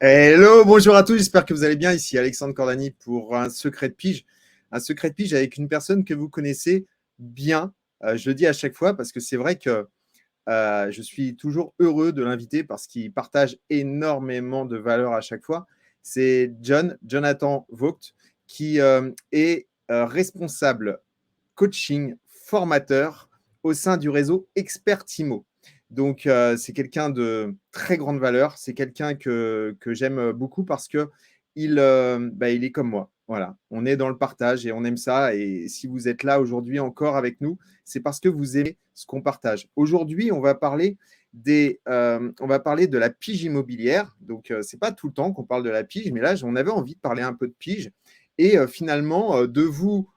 Hello, bonjour à tous, j'espère que vous allez bien. Ici Alexandre Cordani pour un secret de pige. Un secret de pige avec une personne que vous connaissez bien. Je le dis à chaque fois parce que c'est vrai que je suis toujours heureux de l'inviter parce qu'il partage énormément de valeur à chaque fois. C'est Jonathan Vogt, qui est responsable coaching, formateur au sein du réseau Expertimo. Donc, c'est quelqu'un de très grande valeur. C'est quelqu'un que j'aime beaucoup parce que il est comme moi. Voilà, on est dans le partage et on aime ça. Et si vous êtes là aujourd'hui encore avec nous, c'est parce que vous aimez ce qu'on partage. Aujourd'hui, on va parler de la pige immobilière. Donc, c'est pas tout le temps qu'on parle de la pige, mais là, on avait envie de parler un peu de pige et finalement de vous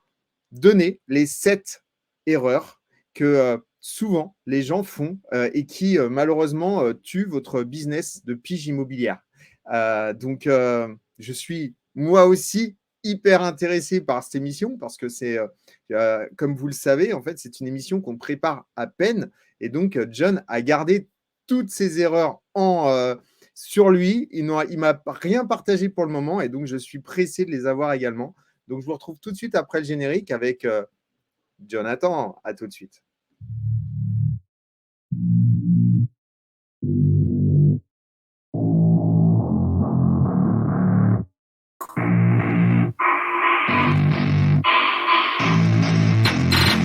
donner les 7 erreurs que souvent les gens font et qui malheureusement tuent votre business de pige immobilière. Donc, je suis moi aussi hyper intéressé par cette émission parce que comme vous le savez, en fait, c'est une émission qu'on prépare à peine. Et donc, John a gardé toutes ces erreurs sur lui. Il ne m'a rien partagé pour le moment et donc je suis pressé de les avoir également. Donc, je vous retrouve tout de suite après le générique avec Jonathan. À tout de suite.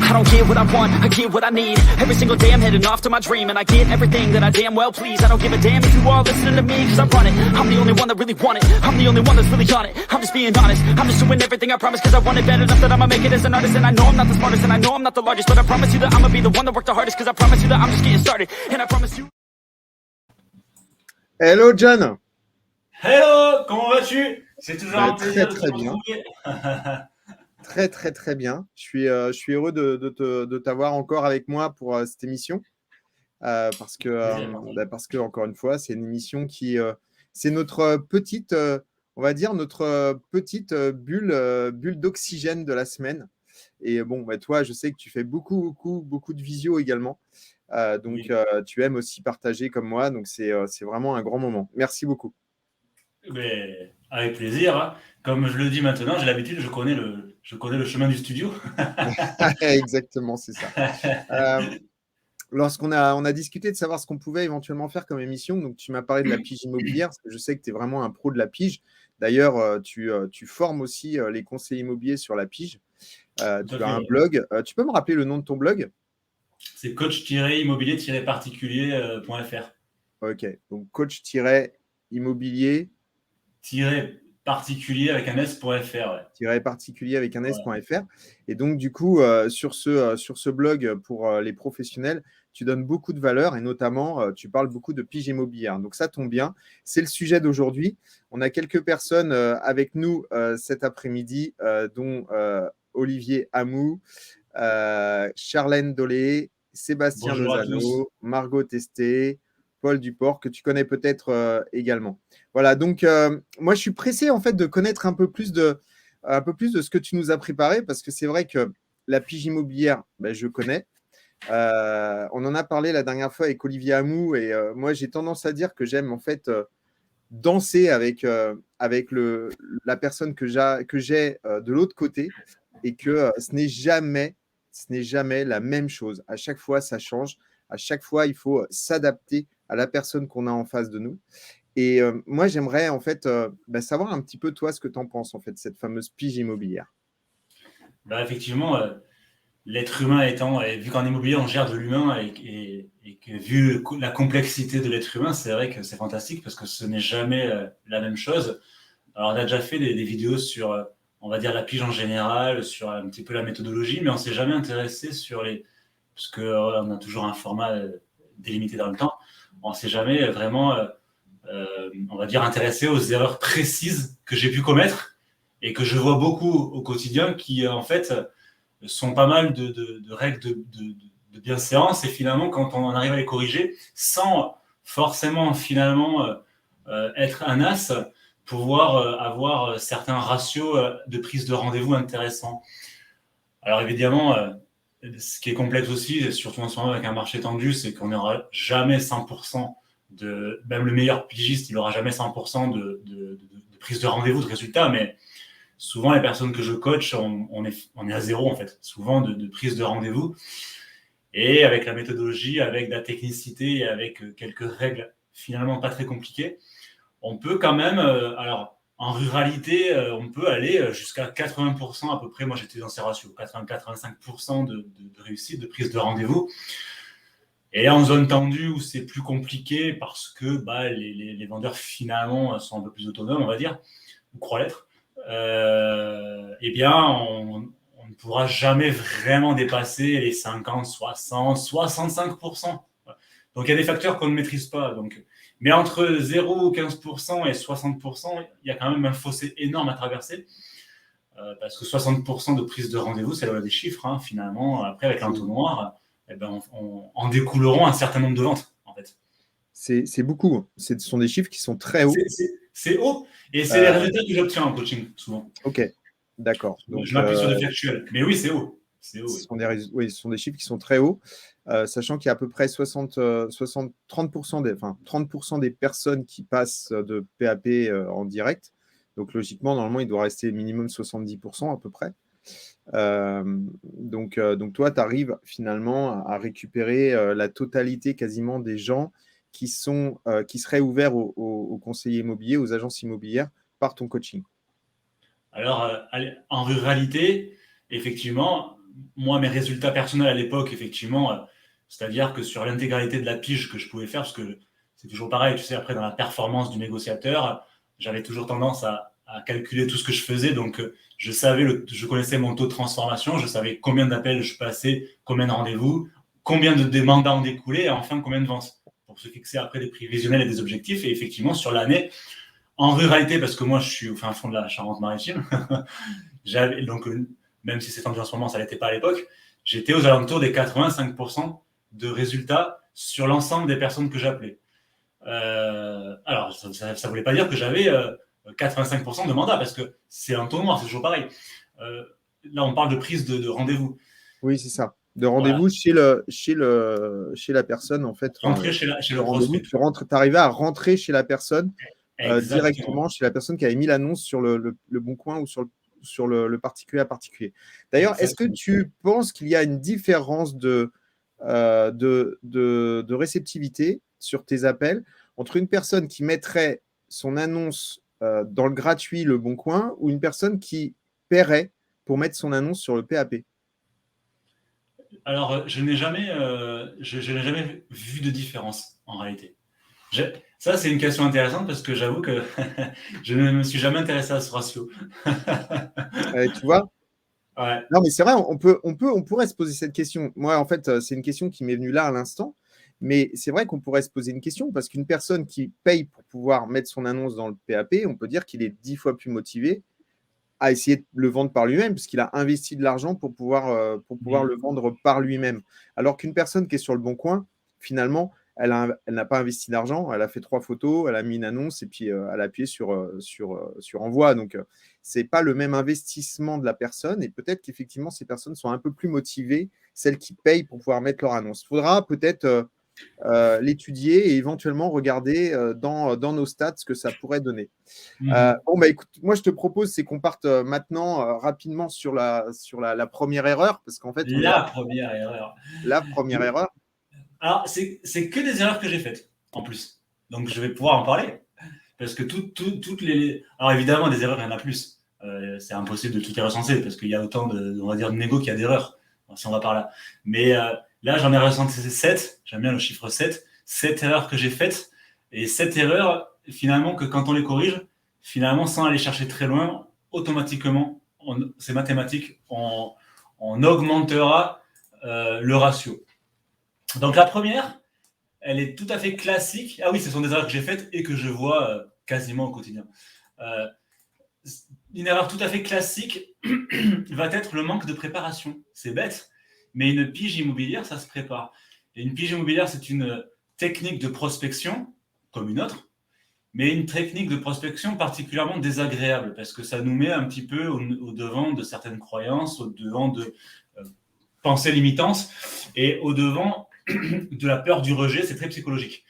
I don't get what I want, I get what I need. Every single day I'm heading off to my dream, and I get everything that I damn well please. I don't give a damn if you all listening to me, cause I run it. I'm the only one that really want it, I'm the only one that's really on it. I'm just being honest, I'm just doing everything I promise, cause I want it bad enough that I'ma make it as an artist. And I know I'm not the smartest, and I know I'm not the largest, but I promise you that I'ma be the one that worked the hardest, cause I promise you that I'm just getting started. And I promise you. Hello John. Hello, comment vas-tu? C'est toujours un plaisir de te Très bien. retrouver. Très bien. Je suis heureux de t'avoir encore avec moi pour cette émission. Parce que, encore une fois, c'est une émission c'est notre petite, on va dire, notre petite bulle d'oxygène de la semaine. Et bon, toi, je sais que tu fais beaucoup de visio également. Donc, Oui. Tu aimes aussi partager comme moi. Donc, c'est vraiment un grand moment. Merci beaucoup. Mais avec plaisir, hein. Comme je le dis maintenant, j'ai l'habitude, je connais le chemin du studio. Exactement, c'est ça. Lorsqu'on on a discuté de savoir ce qu'on pouvait éventuellement faire comme émission, donc tu m'as parlé de la pige immobilière, parce que je sais que tu es vraiment un pro de la pige. D'ailleurs, tu formes aussi les conseillers immobiliers sur la pige. Tu as un blog. Tu peux me rappeler le nom de ton blog? C'est coach-immobilier-particulier.fr. Ok, donc coach-immobilier Particulier avec un s.fr, ouais. particulier avec un Ouais. s.fr. Et donc, du coup, sur ce blog pour les professionnels, tu donnes beaucoup de valeur et notamment, tu parles beaucoup de pige immobilière. Donc, ça tombe bien. C'est le sujet d'aujourd'hui. On a quelques personnes avec nous cet après-midi, dont Olivier Hamou, Charlène Dolé, Sébastien Bonjour à tous. Lozano, Margot Testé, Paul Duport, que tu connais peut-être également. Voilà, donc moi je suis pressé en fait de connaître un peu plus de ce que tu nous as préparé, parce que c'est vrai que la pige immobilière, je connais. On en a parlé la dernière fois avec Olivier Hamou, et moi j'ai tendance à dire que j'aime en fait danser avec la personne que j'ai de l'autre côté, et que ce n'est jamais la même chose. À chaque fois, ça change. À chaque fois, il faut s'adapter à la personne qu'on a en face de nous. Et moi, j'aimerais en fait savoir un petit peu toi ce que tu en penses en fait de cette fameuse pige immobilière. Effectivement, l'être humain vu qu'en immobilier on gère de l'humain et que vu la complexité de l'être humain, c'est vrai que c'est fantastique parce que ce n'est jamais la même chose. Alors on a déjà fait des vidéos sur, on va dire, la pige en général, sur un petit peu la méthodologie, mais on ne s'est jamais intéressé parce qu'on a toujours un format délimité dans le temps, on ne s'est jamais vraiment, on va dire, intéressé aux erreurs précises que j'ai pu commettre et que je vois beaucoup au quotidien qui, en fait, sont pas mal de règles de bienséance, et finalement, quand on arrive à les corriger, sans forcément finalement être un as, pouvoir avoir certains ratios de prise de rendez-vous intéressants. Alors évidemment, ce qui est complexe aussi, surtout en ce moment avec un marché tendu, c'est qu'on n'aura jamais 100% même le meilleur pigiste, il n'aura jamais 100% de prise de rendez-vous, de résultats, mais souvent, les personnes que je coach, on est à zéro, en fait, souvent de prise de rendez-vous. Et avec la méthodologie, avec de la technicité et avec quelques règles finalement pas très compliquées, on peut quand même, alors en ruralité, on peut aller jusqu'à 80% à peu près. Moi, j'étais dans ces ratios, 80-85% de réussite, de prise de rendez-vous. Et en zone tendue où c'est plus compliqué parce que les vendeurs finalement sont un peu plus autonomes, on va dire, ou croient l'être, eh bien, on ne pourra jamais vraiment dépasser les 50, 60, 65%. Donc, il y a des facteurs qu'on ne maîtrise pas. Donc, mais entre 0, 15% et 60%, il y a quand même un fossé énorme à traverser. Parce que 60% de prise de rendez-vous, c'est là des chiffres, hein, finalement. Après, avec l'entonnoir, eh ben, on en découleront un certain nombre de ventes, en fait. C'est beaucoup. Ce sont des chiffres qui sont très hauts. C'est haut. Et c'est les résultats que j'obtiens en coaching, souvent. Ok, d'accord. Donc, je m'appuie sur des factuels. Mais oui, c'est haut. Ce sont des chiffres qui sont très hauts, sachant qu'il y a à peu près 30% des personnes qui passent de PAP en direct. Donc, logiquement, normalement, il doit rester minimum 70% à peu près. Donc toi, tu arrives finalement à récupérer la totalité quasiment des gens qui seraient ouverts aux conseillers immobiliers, aux agences immobilières par ton coaching. Alors, en ruralité, effectivement, moi, mes résultats personnels à l'époque, effectivement, c'est-à-dire que sur l'intégralité de la pige que je pouvais faire, parce que c'est toujours pareil, tu sais, après, dans la performance du négociateur, j'avais toujours tendance à calculer tout ce que je faisais. Donc, je connaissais mon taux de transformation, je savais combien d'appels je passais, combien de rendez-vous, combien de mandats en découlaient et enfin combien de ventes pour se fixer après des prévisionnels et des objectifs. Et effectivement, sur l'année, en ruralité, parce que moi, je suis au fin fond de la Charente-Maritime, donc même si c'est tendu en ce moment, ça ne l'était pas à l'époque, j'étais aux alentours des 85% de résultats sur l'ensemble des personnes que j'appelais. Alors, ça ne voulait pas dire que j'avais 85% de mandats, parce que c'est un taux noir, c'est toujours pareil. Là, on parle de prise de rendez-vous. Oui, c'est ça. De rendez-vous voilà. chez la personne, en fait. Rentrer chez le prospect. Tu arrivais à rentrer chez la personne directement, chez la personne qui avait mis l'annonce sur le Bon Coin ou sur le particulier à particulier. D'ailleurs, est-ce que tu penses qu'il y a une différence de réceptivité sur tes appels entre une personne qui mettrait son annonce dans le gratuit Le Bon Coin ou une personne qui paierait pour mettre son annonce sur le PAP? Alors, je n'ai jamais vu de différence en réalité. Ça, c'est une question intéressante parce que j'avoue que je ne me suis jamais intéressé à ce ratio. Tu vois? Ouais. Non, mais c'est vrai, on pourrait se poser cette question. Moi, en fait, c'est une question qui m'est venue là à l'instant. Mais c'est vrai qu'on pourrait se poser une question parce qu'une personne qui paye pour pouvoir mettre son annonce dans le PAP, on peut dire qu'il est 10 fois plus motivé à essayer de le vendre par lui-même puisqu'il a investi de l'argent pour pouvoir le vendre par lui-même. Alors qu'une personne qui est sur le Bon Coin, finalement, elle n'a pas investi d'argent, elle a fait 3 photos, elle a mis une annonce et puis elle a appuyé sur envoi. Donc, ce n'est pas le même investissement de la personne et peut-être qu'effectivement, ces personnes sont un peu plus motivées, celles qui payent pour pouvoir mettre leur annonce. Il faudra peut-être l'étudier et éventuellement regarder dans nos stats ce que ça pourrait donner. Écoute, moi je te propose c'est qu'on parte maintenant rapidement sur la première erreur parce qu'en fait la première erreur. Alors c'est que des erreurs que j'ai faites en plus, donc je vais pouvoir en parler parce que toutes les, alors évidemment des erreurs il y en a plus, c'est impossible de tout les recenser parce qu'il y a autant de, on va dire, de négo qu'il y a d'erreurs si on va par là, mais là, j'en ai recensé 7, j'aime bien le chiffre 7 erreurs que j'ai faites, et 7 erreurs, finalement, que quand on les corrige, finalement, sans aller chercher très loin, automatiquement, c'est mathématique, on augmentera le ratio. Donc, la première, elle est tout à fait classique. Ah oui, ce sont des erreurs que j'ai faites et que je vois quasiment au quotidien. Une erreur tout à fait classique va être le manque de préparation. C'est bête. Mais une pige immobilière, ça se prépare. Et une pige immobilière, c'est une technique de prospection, comme une autre, mais une technique de prospection particulièrement désagréable, parce que ça nous met un petit peu au devant de certaines croyances, au devant de pensées limitantes, et au devant de la peur du rejet, c'est très psychologique.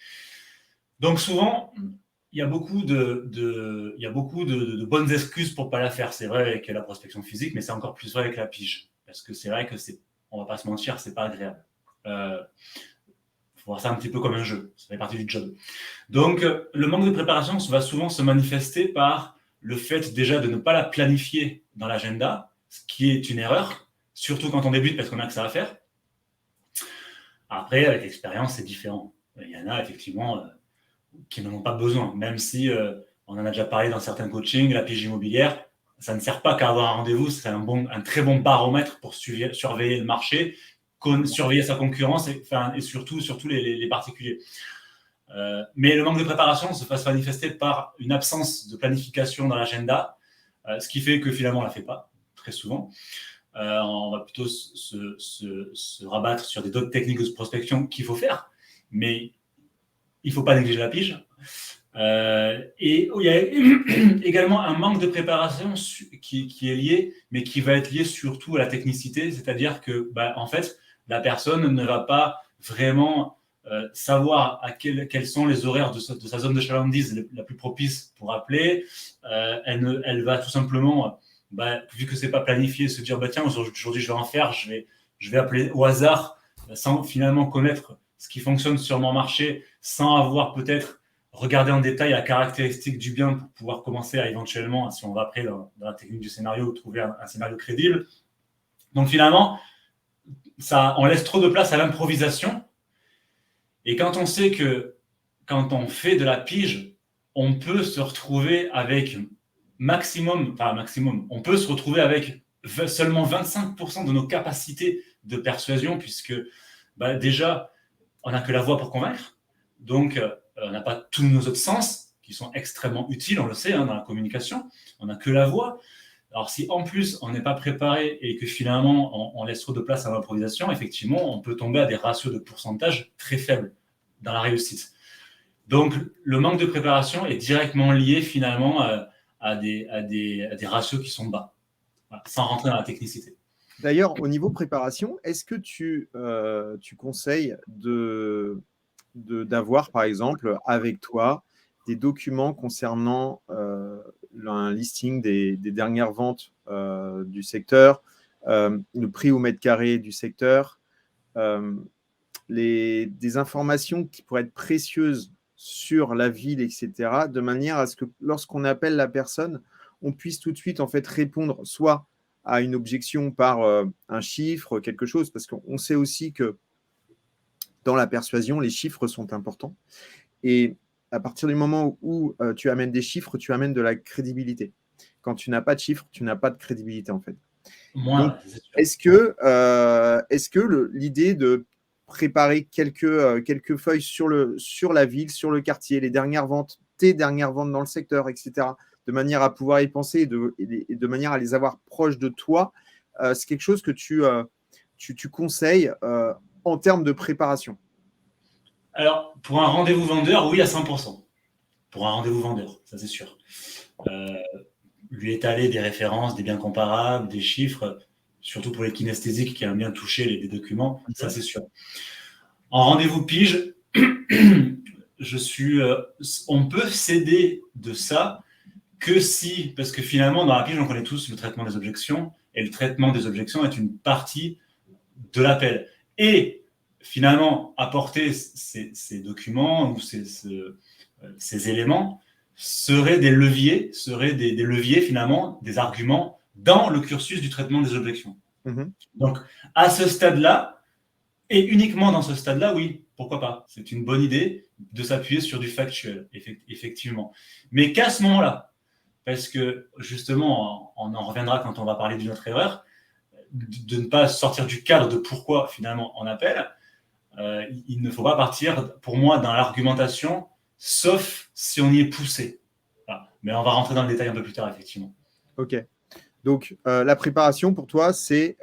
Donc souvent, il y a beaucoup de bonnes excuses pour ne pas la faire. C'est vrai avec la prospection physique, mais c'est encore plus vrai avec la pige. Parce que c'est vrai que on ne va pas se mentir, c'est pas agréable. Faut voir ça un petit peu comme un jeu. Ça fait partie du job. Donc, le manque de préparation va souvent se manifester par le fait déjà de ne pas la planifier dans l'agenda, ce qui est une erreur, surtout quand on débute parce qu'on n'a que ça à faire. Après, avec l'expérience, c'est différent. Il y en a effectivement qui n'en ont pas besoin, même si on en a déjà parlé dans certains coachings, la pige immobilière, ça ne sert pas qu'à avoir un rendez-vous, c'est un très bon baromètre pour surveiller le marché, surveiller sa concurrence et surtout les particuliers. Mais le manque de préparation se fasse manifester par une absence de planification dans l'agenda, ce qui fait que finalement on ne la fait pas, très souvent. On va plutôt se rabattre sur d'autres techniques de prospection qu'il faut faire, mais il ne faut pas négliger la pige. Et il y a également un manque de préparation qui est lié, mais qui va être lié surtout à la technicité, c'est-à-dire que en fait, la personne ne va pas vraiment savoir quels sont les horaires de sa zone de chalandise la plus propice pour appeler. Elle va tout simplement, vu que c'est pas planifié, se dire tiens, aujourd'hui je vais en faire, je vais appeler au hasard sans finalement connaître ce qui fonctionne sur mon marché, sans avoir peut-être regardé en détail la caractéristique du bien pour pouvoir commencer à éventuellement, si on va après dans la technique du scénario, trouver un scénario crédible. Donc finalement, on laisse trop de place à l'improvisation. Et quand on sait que quand on fait de la pige, on peut se retrouver avec on peut se retrouver avec seulement 25% de nos capacités de persuasion, puisque déjà, on n'a que la voix pour convaincre. Donc, on n'a pas tous nos autres sens qui sont extrêmement utiles, on le sait, dans la communication. On n'a que la voix. Alors, si en plus, on n'est pas préparé et que finalement, on laisse trop de place à l'improvisation, effectivement, on peut tomber à des ratios de pourcentage très faibles dans la réussite. Donc, le manque de préparation est directement lié finalement à des ratios qui sont bas, sans rentrer dans la technicité. D'ailleurs, au niveau préparation, est-ce que tu conseilles d'avoir, par exemple, avec toi, des documents concernant un listing des dernières ventes du secteur, le prix au mètre carré du secteur, des informations qui pourraient être précieuses sur la ville, etc., de manière à ce que lorsqu'on appelle la personne, on puisse tout de suite en fait répondre soit à une objection par un chiffre, quelque chose, parce qu'on sait aussi que dans la persuasion, les chiffres sont importants. Et à partir du moment où tu amènes des chiffres, tu amènes de la crédibilité. Quand tu n'as pas de chiffres, tu n'as pas de crédibilité, en fait. Donc, est-ce que l'idée de préparer quelques feuilles sur la ville, sur le quartier, les dernières ventes, tes dernières ventes dans le secteur, etc., de manière à pouvoir y penser et de manière à les avoir proches de toi, c'est quelque chose que tu conseilles en termes de préparation? Alors, pour un rendez-vous vendeur, oui, à 100%. Pour un rendez-vous vendeur, ça c'est sûr. Lui étaler des références, des biens comparables, des chiffres, surtout pour les kinesthésiques qui aiment bien toucher les documents, ça c'est sûr. En rendez-vous pige, on peut s'aider de ça que si, parce que finalement dans la pige on connaît tous le traitement des objections, et le traitement des objections est une partie de l'appel. Et finalement, apporter ces documents ou ces éléments seraient des leviers, finalement, des arguments dans le cursus du traitement des objections. Donc, à ce stade-là, et uniquement dans ce stade-là, oui, pourquoi pas. C'est une bonne idée de s'appuyer sur du factuel, effectivement. Mais qu'à ce moment-là, parce que justement, on en reviendra quand on va parler d'une autre erreur, de ne pas sortir du cadre de pourquoi finalement on appelle, il ne faut pas partir, pour moi, dans l'argumentation, sauf si on y est poussé. Voilà. Mais on va rentrer dans le détail un peu plus tard, effectivement. Ok. Donc, la préparation pour toi, c'est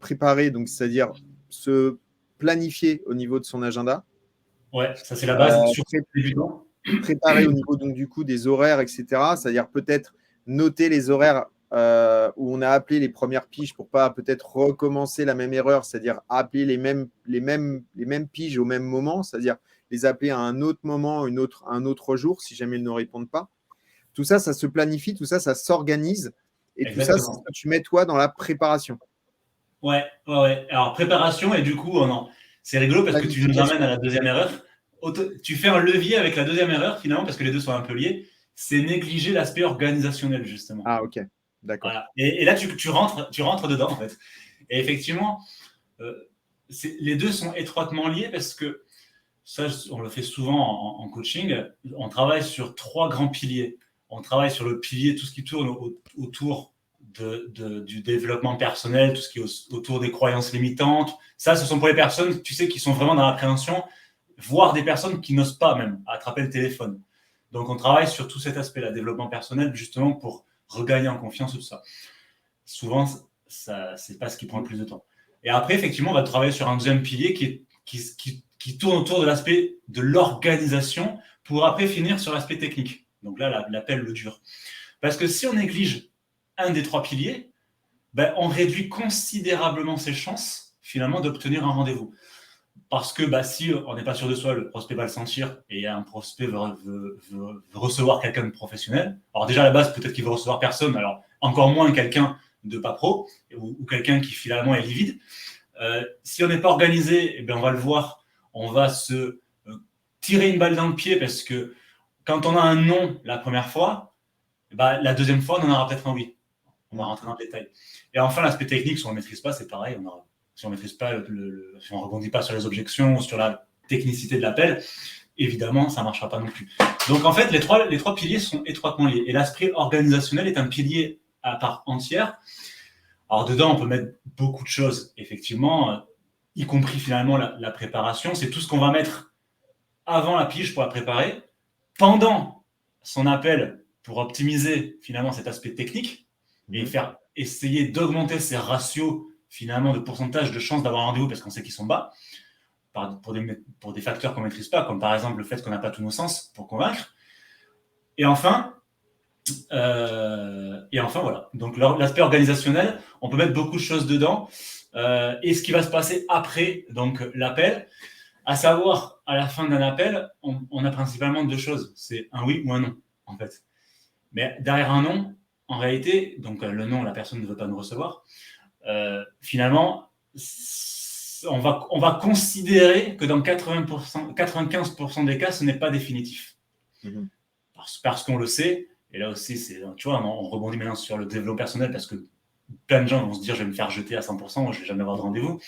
préparer, donc c'est-à-dire se planifier au niveau de son agenda. Ouais, ça c'est la base. Préparer au niveau donc du coup des horaires, etc. C'est-à-dire peut-être noter les horaires où on a appelé les premières piges pour pas peut-être recommencer la même erreur, c'est-à-dire appeler les mêmes piges au même moment, c'est-à-dire les appeler à un autre moment, un autre jour, si jamais ils ne répondent pas. Tout ça, ça se planifie, tout ça, ça s'organise. Et Exactement. tout ça, c'est ce que tu mets, toi, dans la préparation. Ouais. Alors, préparation, et du coup, non. C'est rigolo parce que tu nous emmènes à la deuxième erreur. Tu fais un levier avec la deuxième erreur, finalement, parce que les deux sont un peu liés. C'est négliger l'aspect organisationnel, justement. Ah, ok. D'accord. Voilà. Et là, tu rentres dedans, en fait. Et effectivement, les deux sont étroitement liés parce que ça, on le fait souvent en coaching. On travaille sur 3 grands piliers. On travaille sur le pilier, tout ce qui tourne autour du développement personnel, tout ce qui est autour des croyances limitantes. Ça, ce sont pour les personnes, tu sais, qui sont vraiment dans la préhension, voire des personnes qui n'osent pas même attraper le téléphone. Donc, on travaille sur tout cet aspect-là, développement personnel, justement pour regagner en confiance et tout ça. Souvent, c'est pas ce qui prend le plus de temps. Et après, effectivement, on va travailler sur un deuxième pilier qui tourne autour de l'aspect de l'organisation pour après finir sur l'aspect technique. Donc là, l'appel, le dur. Parce que si on néglige un des 3 piliers, ben, on réduit considérablement ses chances, finalement, d'obtenir un rendez-vous. Parce que si on n'est pas sûr de soi, le prospect va le sentir et un prospect veut recevoir quelqu'un de professionnel. Alors déjà, à la base, peut-être qu'il veut recevoir personne, alors encore moins quelqu'un de pas pro ou quelqu'un qui finalement est livide. Si on n'est pas organisé, eh bien, on va le voir, on va se tirer une balle dans le pied parce que quand on a un non la première fois, la deuxième fois, on en aura peut-être un oui. On va rentrer dans le détail. Et enfin, l'aspect technique, si on ne maîtrise pas, c'est pareil. Si on ne maîtrise pas, si on ne rebondit pas sur les objections ou sur la technicité de l'appel, évidemment, ça ne marchera pas non plus. Donc, en fait, les trois piliers sont étroitement liés. Et l'aspect organisationnel est un pilier à part entière. Alors, dedans, on peut mettre beaucoup de choses, effectivement, y compris finalement la préparation. C'est tout ce qu'on va mettre avant la pige pour la préparer, pendant son appel pour optimiser finalement cet aspect technique et essayer d'augmenter ses ratios finalement de pourcentage de chances d'avoir un rendez-vous parce qu'on sait qu'ils sont bas pour des facteurs qu'on ne maîtrise pas, comme par exemple le fait qu'on n'a pas tous nos sens pour convaincre. Et enfin, voilà. Donc l'aspect organisationnel, on peut mettre beaucoup de choses dedans. Et ce qui va se passer après donc l'appel, à savoir à la fin d'un appel, on a principalement 2 choses. C'est un oui ou un non, en fait. Mais derrière un non, en réalité, donc le non, la personne ne veut pas nous recevoir. Finalement, on va considérer que dans 95% des cas, ce n'est pas définitif. Mmh. Parce qu'on le sait, et là aussi, tu vois, on rebondit maintenant sur le développement personnel parce que plein de gens vont se dire je vais me faire jeter à 100%, moi, je ne vais jamais avoir de rendez-vous.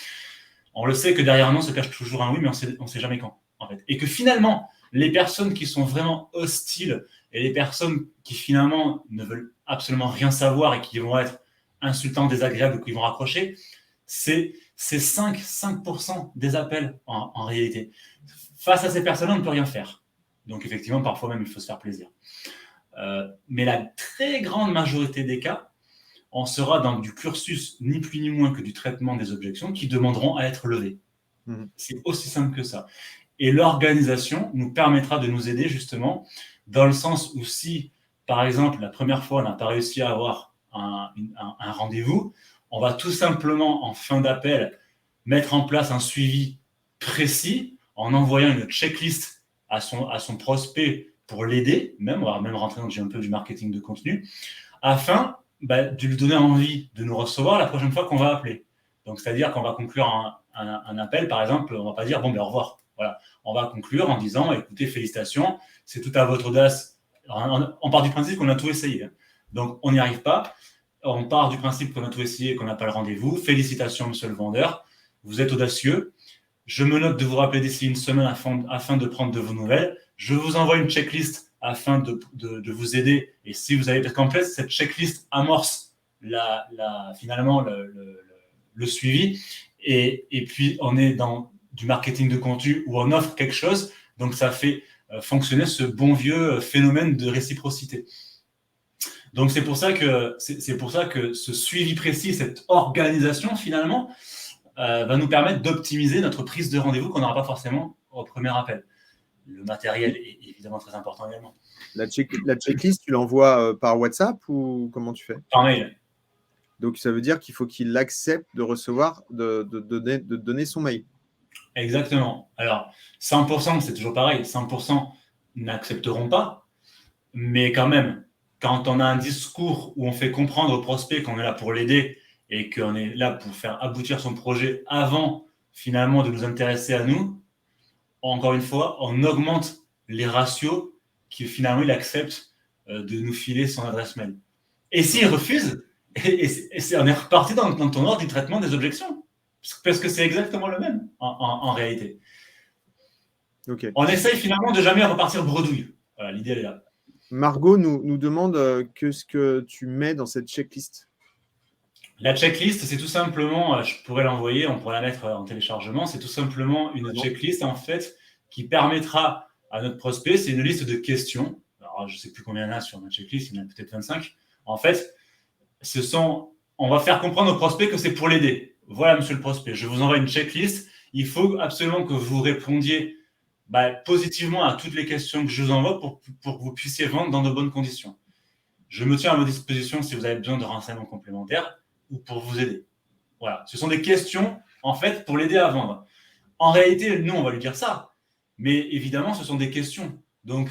On le sait que derrière un non se cache toujours un oui, mais on ne sait jamais quand, en fait. Et que finalement, les personnes qui sont vraiment hostiles et les personnes qui finalement ne veulent absolument rien savoir et qui vont être insultants, désagréables ou qui vont raccrocher, c'est 5% des appels en réalité. Face à ces personnes-là, on ne peut rien faire. Donc effectivement, parfois même, il faut se faire plaisir. Mais la très grande majorité des cas, on sera dans du cursus ni plus ni moins que du traitement des objections qui demanderont à être levées. C'est aussi simple que ça. Et l'organisation nous permettra de nous aider justement dans le sens où si, par exemple, la première fois, on n'a pas réussi à avoir un rendez-vous, on va tout simplement, en fin d'appel, mettre en place un suivi précis en envoyant une checklist à son prospect pour l'aider, on va même rentrer dans un peu du marketing de contenu, afin de lui donner envie de nous recevoir la prochaine fois qu'on va appeler. Donc, c'est-à-dire qu'on va conclure un appel, par exemple, on ne va pas dire « bon, au revoir ». Voilà. On va conclure en disant « écoutez, félicitations, c'est tout à votre audace ». On part du principe qu'on a tout essayé. Donc, on n'y arrive pas. On part du principe qu'on a tout essayé et qu'on n'a pas le rendez-vous. Félicitations, monsieur le vendeur. Vous êtes audacieux. Je me note de vous rappeler d'ici une semaine afin de prendre de vos nouvelles. Je vous envoie une checklist afin de vous aider. Et si vous avez, parce qu'en fait, cette checklist amorce finalement le suivi. Et puis, on est dans du marketing de contenu où on offre quelque chose. Donc, ça fait fonctionner ce bon vieux phénomène de réciprocité. Donc, c'est pour ça que ce suivi précis, cette organisation, finalement, va nous permettre d'optimiser notre prise de rendez-vous qu'on n'aura pas forcément au premier appel. Le matériel est évidemment très important également. La checklist, tu l'envoies par WhatsApp ou comment tu fais? Par mail. Donc, ça veut dire qu'il faut qu'il accepte de recevoir, de donner son mail. Exactement. Alors, 100%, c'est toujours pareil. 100% n'accepteront pas. Mais quand même, quand on a un discours où on fait comprendre au prospect qu'on est là pour l'aider et qu'on est là pour faire aboutir son projet avant finalement de nous intéresser à nous, encore une fois, on augmente les ratios qu'il finalement il accepte de nous filer son adresse mail. Et s'il refuse, on est reparti dans ton ordre du traitement des objections. Parce que c'est exactement le même en réalité. Ok. On essaye finalement de jamais repartir bredouille. Voilà, l'idée elle est là. Margot nous demande ce que tu mets dans cette checklist. La checklist, c'est tout simplement, je pourrais l'envoyer, on pourrait la mettre en téléchargement, c'est tout simplement une checklist en fait qui permettra à notre prospect, c'est une liste de questions. Alors, je ne sais plus combien il y en a sur ma checklist, il y en a peut-être 25. En fait, on va faire comprendre au prospect que c'est pour l'aider. Voilà, monsieur le prospect, je vous envoie une checklist. Il faut absolument que vous répondiez positivement à toutes les questions que je vous envoie pour que vous puissiez vendre dans de bonnes conditions. Je me tiens à votre disposition si vous avez besoin de renseignements complémentaires ou pour vous aider. Voilà, ce sont des questions en fait pour l'aider à vendre. En réalité, nous, on va lui dire ça, mais évidemment, ce sont des questions. Donc,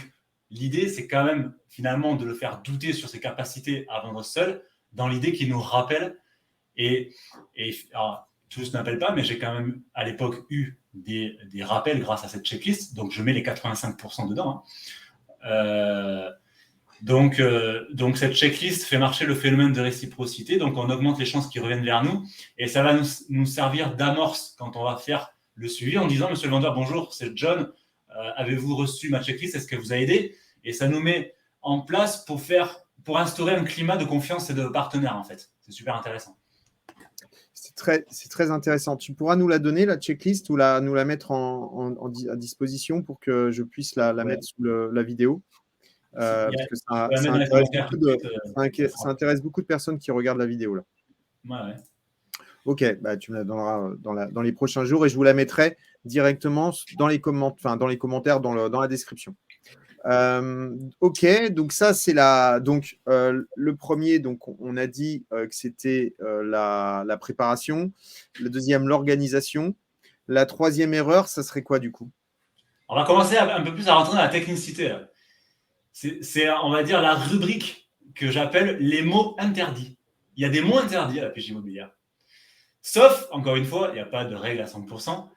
l'idée, c'est quand même finalement de le faire douter sur ses capacités à vendre seul, dans l'idée qu'il nous rappelle. Alors, tous n'appellent pas, mais j'ai quand même à l'époque eu des rappels grâce à cette checklist. Donc, je mets les 85% dedans. Donc, cette checklist fait marcher le phénomène de réciprocité. Donc, on augmente les chances qu'ils reviennent vers nous. Et ça va nous servir d'amorce quand on va faire le suivi en disant « Monsieur le vendeur, bonjour, c'est John. Avez-vous reçu ma checklist? Est-ce qu'elle vous a aidé ?» Et ça nous met en place pour instaurer un climat de confiance et de partenaire, en fait. C'est super intéressant. C'est très intéressant. Tu pourras nous la donner, la checklist, ou nous la mettre à disposition pour que je puisse la mettre sous la vidéo. Parce que ça intéresse beaucoup de personnes qui regardent la vidéo là. Ouais. Ok, tu me la donneras dans les prochains jours et je vous la mettrai directement dans les commentaires, dans la description. Ok, donc ça c'est le premier. Donc on a dit que c'était la préparation. Le deuxième, l'organisation. La troisième erreur, ça serait quoi du coup? On va commencer un peu plus à rentrer dans la technicité là. C'est, on va dire, la rubrique que j'appelle les mots interdits. Il y a des mots interdits à la PJ immobilière. Sauf, encore une fois, il n'y a pas de règle à 100%,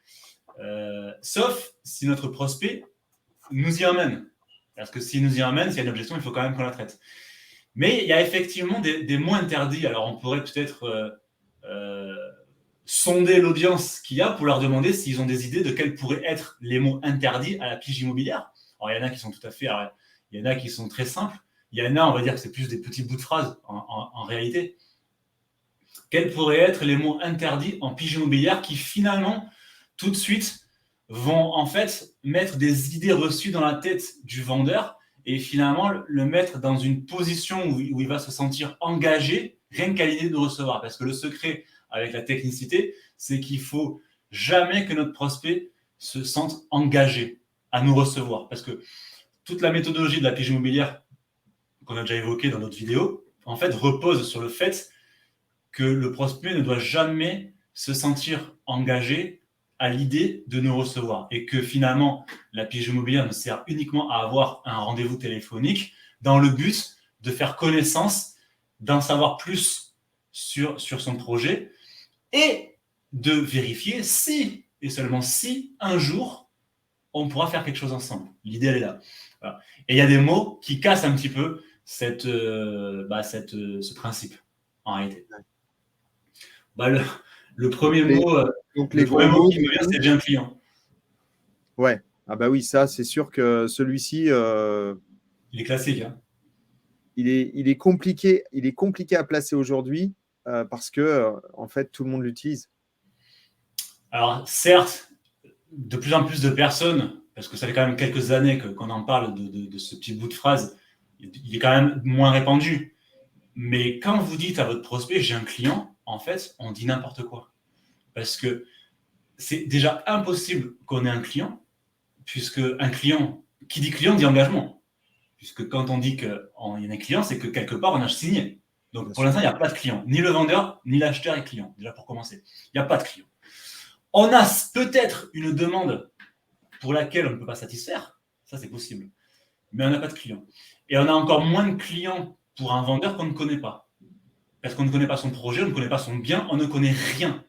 sauf si notre prospect nous y emmène. Parce que s'il nous y emmène, s'il y a une objection, il faut quand même qu'on la traite. Mais il y a effectivement des mots interdits. Alors, on pourrait peut-être sonder l'audience qu'il y a pour leur demander s'ils ont des idées de quels pourraient être les mots interdits à la PJ immobilière. Alors, il y en a qui sont tout à fait... il y en a qui sont très simples. Il y en a, on va dire que c'est plus des petits bouts de phrases en réalité. Quels pourraient être les mots interdits en PJ immobilière qui finalement, tout de suite, vont en fait mettre des idées reçues dans la tête du vendeur et finalement le mettre dans une position où il va se sentir engagé rien qu'à l'idée de recevoir. Parce que le secret avec la technicité, c'est qu'il ne faut jamais que notre prospect se sente engagé à nous recevoir. Parce que toute la méthodologie de la PJ immobilière qu'on a déjà évoquée dans notre vidéo, en fait, repose sur le fait que le prospect ne doit jamais se sentir engagé à l'idée de nous recevoir et que finalement, la PJ immobilière ne sert uniquement à avoir un rendez-vous téléphonique dans le but de faire connaissance, d'en savoir plus sur son projet et de vérifier si, et seulement si, un jour, on pourra faire quelque chose ensemble. L'idée, elle est là. Voilà. Et il y a des mots qui cassent un petit peu ce principe, en réalité. Le premier mot qui me vient, c'est « j'ai un client ». Ouais. Ah bah oui, ça, c'est sûr que celui-ci... il est classique. Hein. Il est compliqué à placer aujourd'hui parce que, en fait, tout le monde l'utilise. Alors, certes, de plus en plus de personnes, parce que ça fait quand même quelques années qu'on en parle de ce petit bout de phrase, il est quand même moins répandu. Mais quand vous dites à votre prospect « j'ai un client », en fait, on dit n'importe quoi. Parce que c'est déjà impossible qu'on ait un client, puisque un client, qui dit client, dit engagement. Puisque quand on dit qu'il y a un client, c'est que quelque part, on a signé. Donc, pour l'instant, il n'y a pas de client. Ni le vendeur, ni l'acheteur est client, déjà pour commencer. Il n'y a pas de client. On a peut-être une demande pour laquelle on ne peut pas satisfaire, ça c'est possible, mais on n'a pas de clients. Et on a encore moins de clients pour un vendeur qu'on ne connaît pas. Parce qu'on ne connaît pas son projet, on ne connaît pas son bien, on ne connaît rien.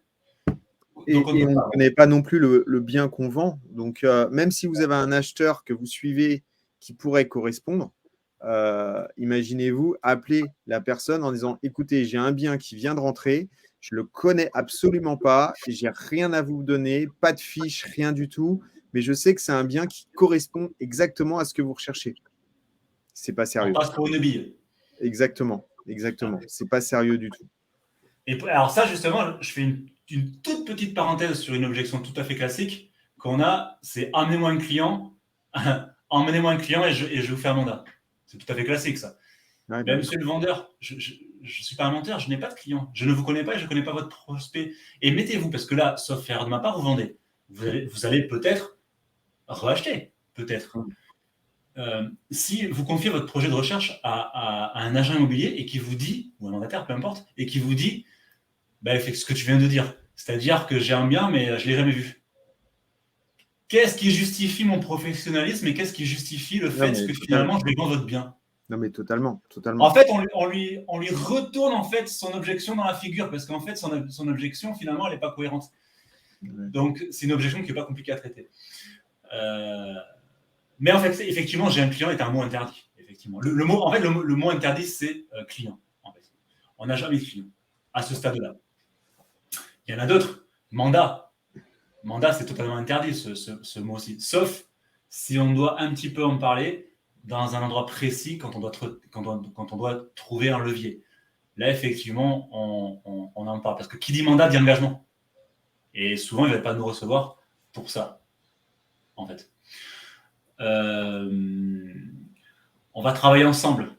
Et on ne connaît pas non plus le bien qu'on vend. Donc, même si vous avez un acheteur que vous suivez qui pourrait correspondre, imaginez-vous appeler la personne en disant « Écoutez, j'ai un bien qui vient de rentrer, je ne le connais absolument pas, je n'ai rien à vous donner, pas de fiche, rien du tout, mais je sais que c'est un bien qui correspond exactement à ce que vous recherchez. » C'est pas sérieux. On passe pour une bille. Exactement. C'est pas sérieux du tout. Et alors ça, justement, je fais une toute petite parenthèse sur une objection tout à fait classique qu'on a, c'est emmenez-moi un client et je vous fais un mandat. C'est tout à fait classique, ça. Ouais, Mais monsieur le vendeur, je ne suis pas un menteur, je n'ai pas de client. Je ne vous connais pas et je ne connais pas votre prospect. Et mettez-vous, parce que là, sauf erreur de ma part, vous vendez. Vous allez peut-être reacheter, peut-être. Si vous confiez votre projet de recherche à un agent immobilier et qui vous dit, ou un mandataire, peu importe, et qui vous dit, ce que tu viens de dire, c'est-à-dire que j'ai un bien, mais je ne l'ai jamais vu. Qu'est-ce qui justifie mon professionnalisme et qu'est-ce qui justifie le fait que finalement je vais vendre votre bien? Non, mais totalement. En fait, on lui retourne en fait son objection dans la figure parce qu'en fait, son objection, finalement, elle n'est pas cohérente. Ouais. Donc, c'est une objection qui n'est pas compliquée à traiter. Mais en fait, effectivement, j'ai un client est un mot interdit. Effectivement. Le mot interdit, c'est client. En fait. On n'a jamais de client à ce stade-là. Il y en a d'autres. Mandat. Mandat, c'est totalement interdit, ce mot-ci. Sauf si on doit un petit peu en parler dans un endroit précis quand on doit trouver un levier. Là, effectivement, on en parle. Parce que qui dit mandat dit engagement. Et souvent, il ne va pas nous recevoir pour ça, en fait. On va travailler ensemble.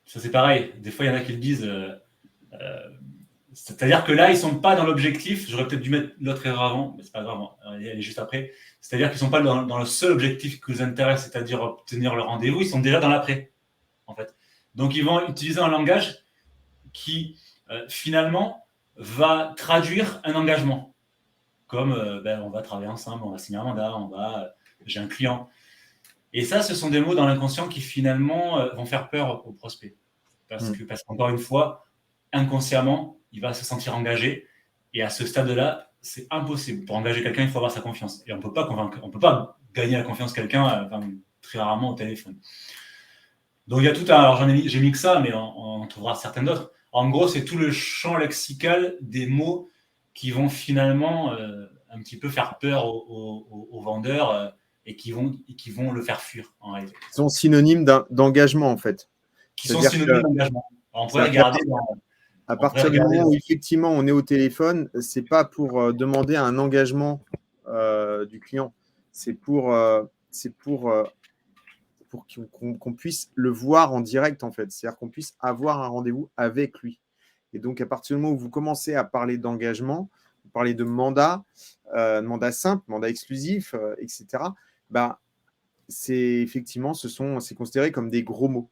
Ça, c'est pareil. Des fois, il y en a qui le disent. C'est-à-dire que là, ils ne sont pas dans l'objectif. J'aurais peut-être dû mettre l'autre erreur avant, mais ce n'est pas grave. Elle est juste après. C'est-à-dire qu'ils ne sont pas dans le seul objectif qui les intéresse, c'est-à-dire obtenir le rendez-vous. Ils sont déjà dans l'après, en fait. Donc, ils vont utiliser un langage qui, finalement, va traduire un engagement. Comme, on va travailler ensemble, on va signer un mandat, j'ai un client. Et ça, ce sont des mots dans l'inconscient qui, finalement, vont faire peur au prospect. Parce qu'encore une fois, inconsciemment, il va se sentir engagé. Et à ce stade-là, c'est impossible. Pour engager quelqu'un, il faut avoir sa confiance. Et on ne peut pas gagner la confiance de quelqu'un très rarement au téléphone. Donc, il y a tout un... Alors, j'ai mis que ça, mais on trouvera certains d'autres. En gros, c'est tout le champ lexical des mots qui vont finalement un petit peu faire peur aux vendeurs et qui vont le faire fuir, en réalité. Ils sont synonymes d'engagement, en fait. Qui sont synonymes d'engagement. On pourrait regarder à partir du moment où effectivement on est au téléphone, c'est pas pour demander un engagement du client, c'est pour qu'on puisse le voir en direct en fait, c'est-à-dire qu'on puisse avoir un rendez-vous avec lui. Et donc à partir du moment où vous commencez à parler d'engagement, vous parlez de mandat simple, mandat exclusif, etc. C'est effectivement, c'est considéré comme des gros mots.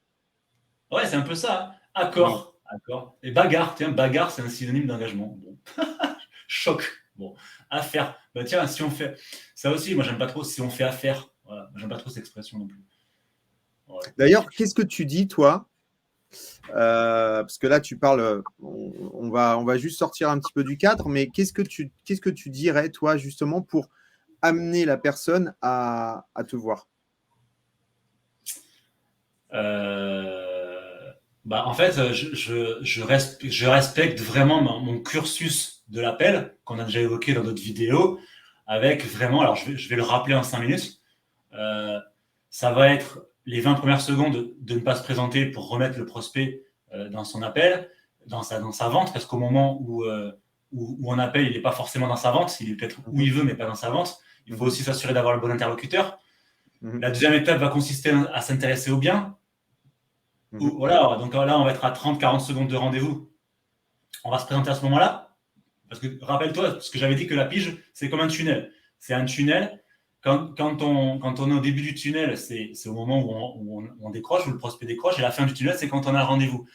Ouais, c'est un peu ça. Accord. Accord. Et bagarre, bagarre, c'est un synonyme d'engagement. Bon. Choc. Bon. Affaire. Tiens, si on fait. Ça aussi, moi, j'aime pas trop si on fait affaire. Voilà. J'aime pas trop cette expression non plus. Ouais. D'ailleurs, qu'est-ce que tu dis, toi parce que là, tu parles. On va juste sortir un petit peu du cadre, mais qu'est-ce que tu dirais, toi, justement, pour amener la personne à te voir? En fait, je respecte vraiment mon cursus de l'appel qu'on a déjà évoqué dans d'autres vidéos avec vraiment, alors je vais le rappeler en 5 minutes, ça va être les 20 premières secondes de ne pas se présenter pour remettre le prospect dans son appel, dans sa vente, parce qu'au moment où on appelle, il n'est pas forcément dans sa vente, il est peut-être où il veut, mais pas dans sa vente. Il faut aussi s'assurer d'avoir le bon interlocuteur. La deuxième étape va consister à s'intéresser au bien. Voilà, donc là, on va être à 30-40 secondes de rendez-vous. On va se présenter à ce moment-là. Parce que, rappelle-toi, ce que j'avais dit que la pige, c'est comme un tunnel. C'est un tunnel. Quand on est au début du tunnel, c'est au moment où on décroche, où le prospect décroche. Et la fin du tunnel, c'est quand on a un rendez-vous.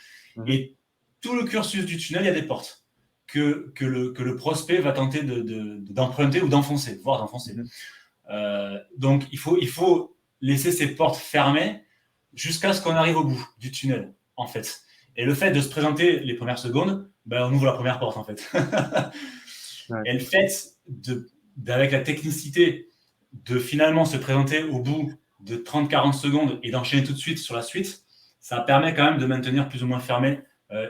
Et tout le cursus du tunnel, il y a des portes. que le prospect va tenter d'emprunter ou d'enfoncer, voire d'enfoncer. Donc, il faut laisser ces portes fermées jusqu'à ce qu'on arrive au bout du tunnel, en fait. Et le fait de se présenter les premières secondes, on ouvre la première porte, en fait. Et le fait, avec la technicité, de finalement se présenter au bout de 30-40 secondes et d'enchaîner tout de suite sur la suite, ça permet quand même de maintenir plus ou moins fermées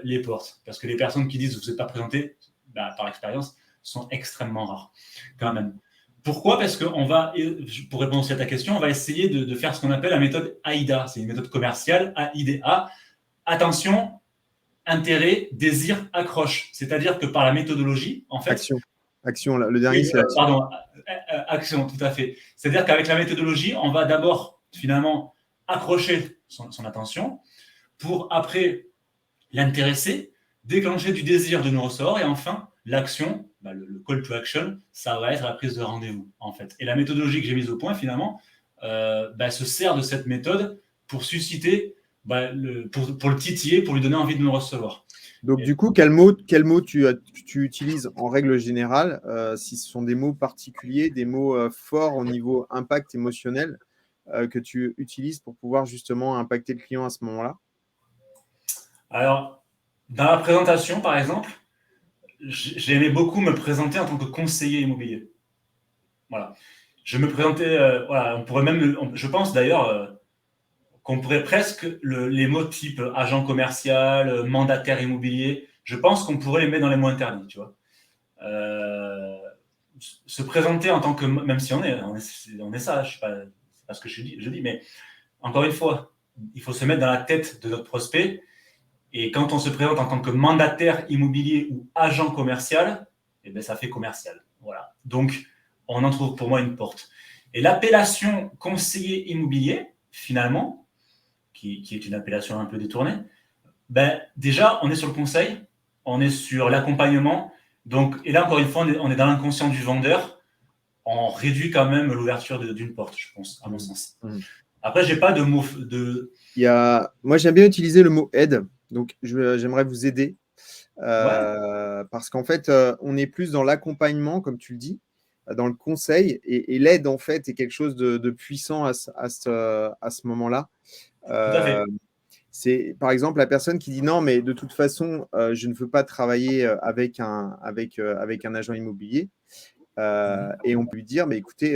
les portes. Parce que les personnes qui disent « vous n'êtes pas présenté », par expérience, sont extrêmement rares, quand même. Pourquoi ? Parce que pour répondre aussi à ta question, on va essayer de faire ce qu'on appelle la méthode AIDA. C'est une méthode commerciale, AIDA. Attention, intérêt, désir, accroche. C'est-à-dire que par la méthodologie, en fait… Action, le dernier, c'est l'action. Pardon, action, tout à fait. C'est-à-dire qu'avec la méthodologie, on va d'abord, finalement, accrocher son attention pour après l'intéresser, déclencher du désir de nos ressorts et enfin, l'action, le call to action, ça va être la prise de rendez-vous, en fait. Et la méthodologie que j'ai mise au point, finalement, se sert de cette méthode pour susciter, pour le titiller, pour lui donner envie de nous recevoir. Donc, du coup, quel mot tu utilises en règle générale, si ce sont des mots particuliers, des mots forts au niveau impact émotionnel que tu utilises pour pouvoir justement impacter le client à ce moment-là? Alors, dans la présentation, par exemple, j'aimais beaucoup me présenter en tant que conseiller immobilier. Voilà. Je me présentais, on pourrait même, je pense d'ailleurs qu'on pourrait presque, les mots type agent commercial, mandataire immobilier, je pense qu'on pourrait les mettre dans les mots interdits, tu vois. Se présenter en tant que, même si on est ça, je sais pas, c'est pas ce que je dis, mais encore une fois, il faut se mettre dans la tête de notre prospect. Et quand on se présente en tant que mandataire immobilier ou agent commercial, ça fait commercial. Voilà. Donc, on en trouve pour moi une porte. Et l'appellation conseiller immobilier, finalement, qui est une appellation un peu détournée, déjà, on est sur le conseil, on est sur l'accompagnement. Donc, et là, encore une fois, on est dans l'inconscient du vendeur. On réduit quand même l'ouverture d'une porte, je pense, à mon sens. Après, j'ai pas de mot Moi, j'aime bien utiliser le mot aide. Donc, j'aimerais vous aider parce qu'en fait, on est plus dans l'accompagnement, comme tu le dis, dans le conseil et l'aide, en fait, est quelque chose de puissant à ce moment-là. Tout à fait. C'est par exemple la personne qui dit non, mais de toute façon, je ne veux pas travailler avec un agent immobilier. Et on peut lui dire, mais écoutez,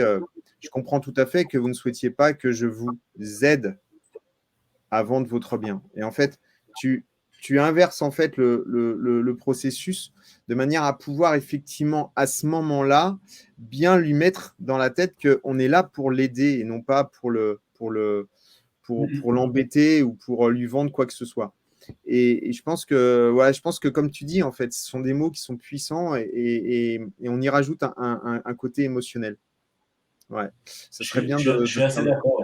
je comprends tout à fait que vous ne souhaitiez pas que je vous aide à vendre votre bien. Et en fait, tu inverses en fait le processus de manière à pouvoir effectivement à ce moment-là bien lui mettre dans la tête qu'on est là pour l'aider et non pas pour l'embêter ou pour lui vendre quoi que ce soit. Et je pense que comme tu dis, en fait, ce sont des mots qui sont puissants et on y rajoute un côté émotionnel. Ouais, ça serait bien je suis assez d'accord.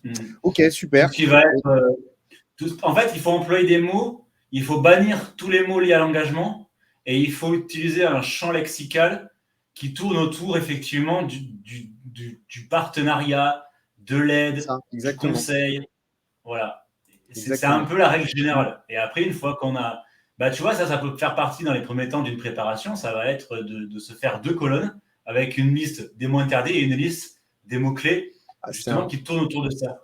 Ouais. Ok, super. Tout ce qui va être, en fait, il faut employer des mots, il faut bannir tous les mots liés à l'engagement et il faut utiliser un champ lexical qui tourne autour effectivement du partenariat, de l'aide, du conseil. Voilà. C'est un peu la règle générale. Et après, une fois qu'on a… tu vois, ça peut faire partie dans les premiers temps d'une préparation. Ça va être de se faire 2 colonnes avec une liste des mots interdits et une liste des mots-clés justement qui tournent autour de ça.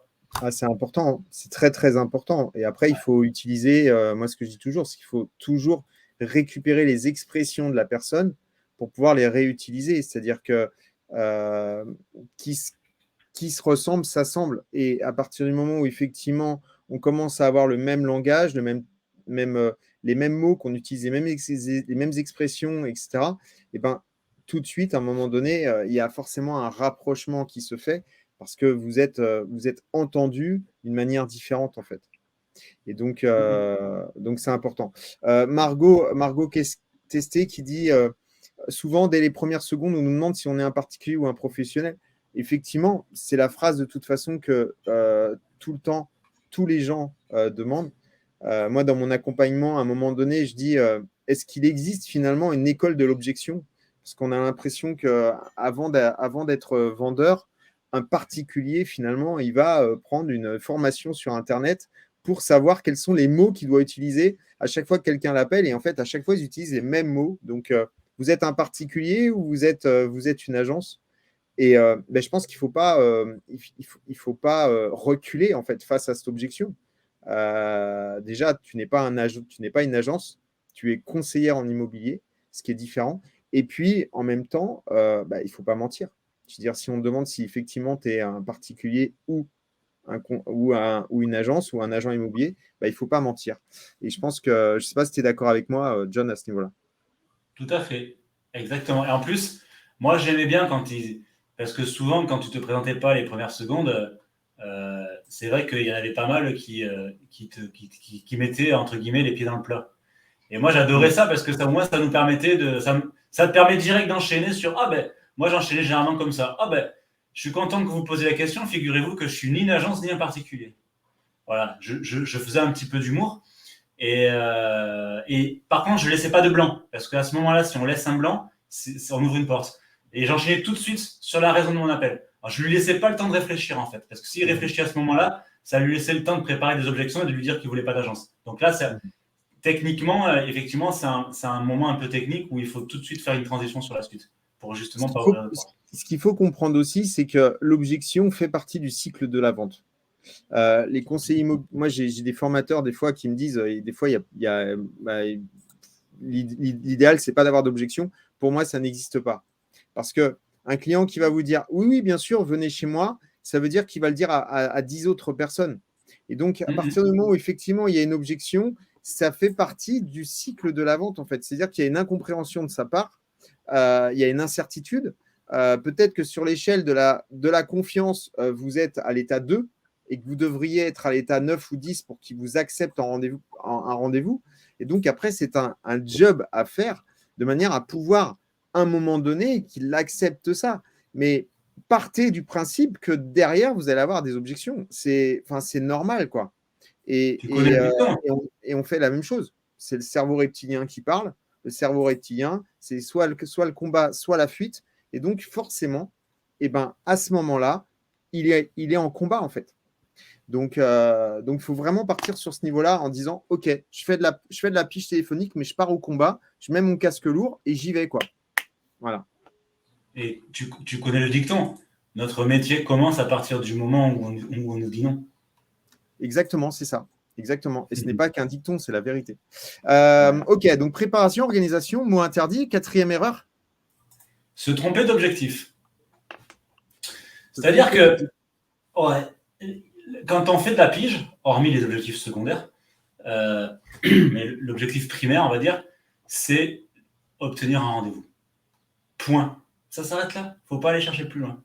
C'est important. C'est très, très important. Et après, il faut utiliser… moi, ce que je dis toujours, c'est qu'il faut toujours récupérer les expressions de la personne pour pouvoir les réutiliser. C'est-à-dire que qui se ressemble, s'assemble. Et à partir du moment où, effectivement, on commence à avoir le même langage, les mêmes mots, qu'on utilise les mêmes expressions, etc., et tout de suite, à un moment donné, il y a forcément un rapprochement qui se fait parce que vous êtes entendu d'une manière différente, en fait. Et donc c'est important. Margot Testé qui dit souvent, dès les premières secondes, on nous demande si on est un particulier ou un professionnel. Effectivement, c'est la phrase de toute façon que tout le temps, tous les gens demandent. Moi, dans mon accompagnement, à un moment donné, je dis est-ce qu'il existe finalement une école de l'objection ? Parce qu'on a l'impression qu'avant d'être vendeur, un particulier, finalement, il va prendre une formation sur Internet pour savoir quels sont les mots qu'il doit utiliser à chaque fois que quelqu'un l'appelle. Et en fait, à chaque fois, ils utilisent les mêmes mots. Donc, vous êtes un particulier ou vous êtes une agence? Et ben, je pense qu'il ne faut pas reculer en fait, face à cette objection. Déjà, tu n'es pas une agence, tu es conseillère en immobilier, ce qui est différent. Et puis, en même temps, bah, il ne faut pas mentir. Je veux dire, si on te demande si effectivement tu es un particulier ou une agence ou un agent immobilier, bah, il ne faut pas mentir. Et je pense que, je ne sais pas si tu es d'accord avec moi, John, à ce niveau-là. Tout à fait, exactement. Et en plus, moi, j'aimais bien parce que souvent, quand tu te présentais pas les premières secondes, c'est vrai qu'il y en avait pas mal qui mettaient, entre guillemets, les pieds dans le plat. Et moi, j'adorais ça parce que au moins, ça nous permettait ça te permet direct d'enchaîner sur, ah ben, moi, j'enchaînais généralement comme ça. Ah ben, je suis content que vous posiez la question. Figurez-vous que je suis ni une agence ni un particulier. Voilà, je faisais un petit peu d'humour. Et par contre, je ne laissais pas de blanc. Parce qu'à ce moment-là, si on laisse un blanc, on ouvre une porte. Et j'enchaînais tout de suite sur la raison de mon appel. Alors, je ne lui laissais pas le temps de réfléchir, en fait. Parce que s'il réfléchit à ce moment-là, ça lui laissait le temps de préparer des objections et de lui dire qu'il ne voulait pas d'agence. Donc là, techniquement, effectivement, c'est un moment un peu technique où il faut tout de suite faire une transition sur la suite. Pour justement pas ouvrir de porte. Ce qu'il faut comprendre aussi, c'est que l'objection fait partie du cycle de la vente. Les conseillers immobiliers, moi j'ai des formateurs des fois qui me disent, des fois l'idéal c'est pas d'avoir d'objection. Pour moi, ça n'existe pas. Parce que un client qui va vous dire oui, bien sûr, venez chez moi, ça veut dire qu'il va le dire à 10 autres personnes. Et donc, à partir du moment où effectivement il y a une objection, ça fait partie du cycle de la vente en fait. C'est-à-dire qu'il y a une incompréhension de sa part, il y a une incertitude. Peut-être que sur l'échelle de la confiance, vous êtes à l'état 2 et que vous devriez être à l'état 9 ou 10 pour qu'il vous accepte un rendez-vous. Et donc, après, c'est un job à faire de manière à pouvoir, à un moment donné, qu'il accepte ça. Mais partez du principe que derrière, vous allez avoir des objections. C'est normal, quoi. Et on fait la même chose. C'est le cerveau reptilien qui parle. Le cerveau reptilien, c'est soit le combat, soit la fuite. Et donc, forcément, à ce moment-là, il est en combat, en fait. Donc, il faut vraiment partir sur ce niveau-là en disant, OK, je fais de la pige téléphonique, mais je pars au combat, je mets mon casque lourd et j'y vais, quoi. Voilà. Et tu connais le dicton. Notre métier commence à partir du moment où on nous dit non. Exactement, c'est ça. Exactement. Et ce n'est pas qu'un dicton, c'est la vérité. OK, donc préparation, organisation, mot interdit. 4e erreur. Se tromper d'objectif. C'est-à-dire que quand on fait de la pige, hormis les objectifs secondaires, mais l'objectif primaire, on va dire, c'est obtenir un rendez-vous. Point. Ça s'arrête là. Il ne faut pas aller chercher plus loin.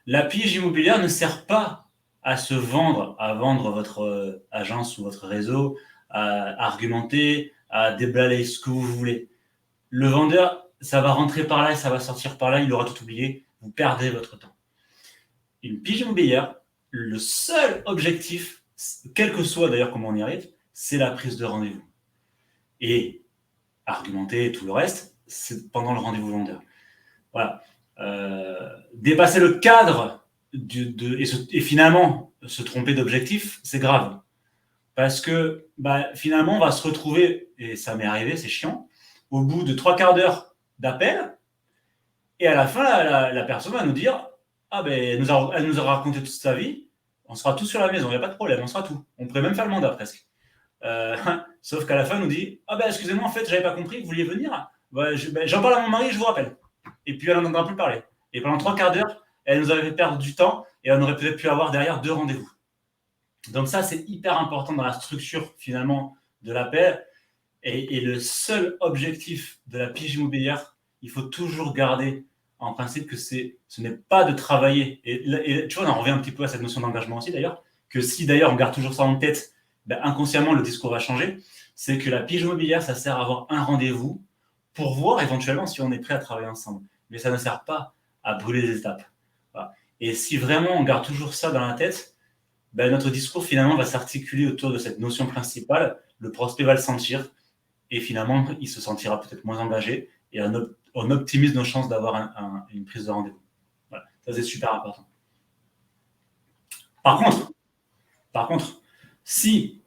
La pige immobilière ne sert pas à vendre votre agence ou votre réseau, à argumenter, à déblayer ce que vous voulez. Le vendeur, ça va rentrer par là et ça va sortir par là, il aura tout oublié. Vous perdez votre temps. Une pige immobilière, le seul objectif, quel que soit d'ailleurs comment on y arrive, c'est la prise de rendez-vous. Et argumenter et tout le reste, c'est pendant le rendez-vous vendeur. Voilà. Dépasser le cadre et finalement se tromper d'objectif, c'est grave. Parce que finalement, on va se retrouver, et ça m'est arrivé, c'est chiant, au bout de 3/4 d'heure d'appel, et à la fin, la personne va nous dire elle nous a raconté toute sa vie, on sera tous sur la maison, il n'y a pas de problème, on sera tout. On pourrait même faire le mandat presque. Sauf qu'à la fin, elle nous dit excusez-moi, en fait, j'avais pas compris que vous vouliez venir. J'en parle à mon mari, je vous rappelle. Et puis elle n'en entendra plus parler. Et pendant 3/4 d'heure, elle nous avait fait perdre du temps et on aurait peut-être pu avoir derrière 2 rendez-vous. Donc ça, c'est hyper important dans la structure finalement de l'appel. Et le seul objectif de la pige immobilière, il faut toujours garder en principe que ce n'est pas de travailler. Et tu vois, on en revient un petit peu à cette notion d'engagement aussi d'ailleurs, que si d'ailleurs on garde toujours ça en tête, inconsciemment le discours va changer. C'est que la pige immobilière, ça sert à avoir un rendez-vous pour voir éventuellement si on est prêt à travailler ensemble. Mais ça ne sert pas à brûler les étapes. Voilà. Et si vraiment on garde toujours ça dans la tête, notre discours finalement va s'articuler autour de cette notion principale. Le prospect va le sentir et finalement il se sentira peut-être moins engagé et on optimise nos chances d'avoir une prise de rendez-vous. Ça, c'est super important. Par contre, Si,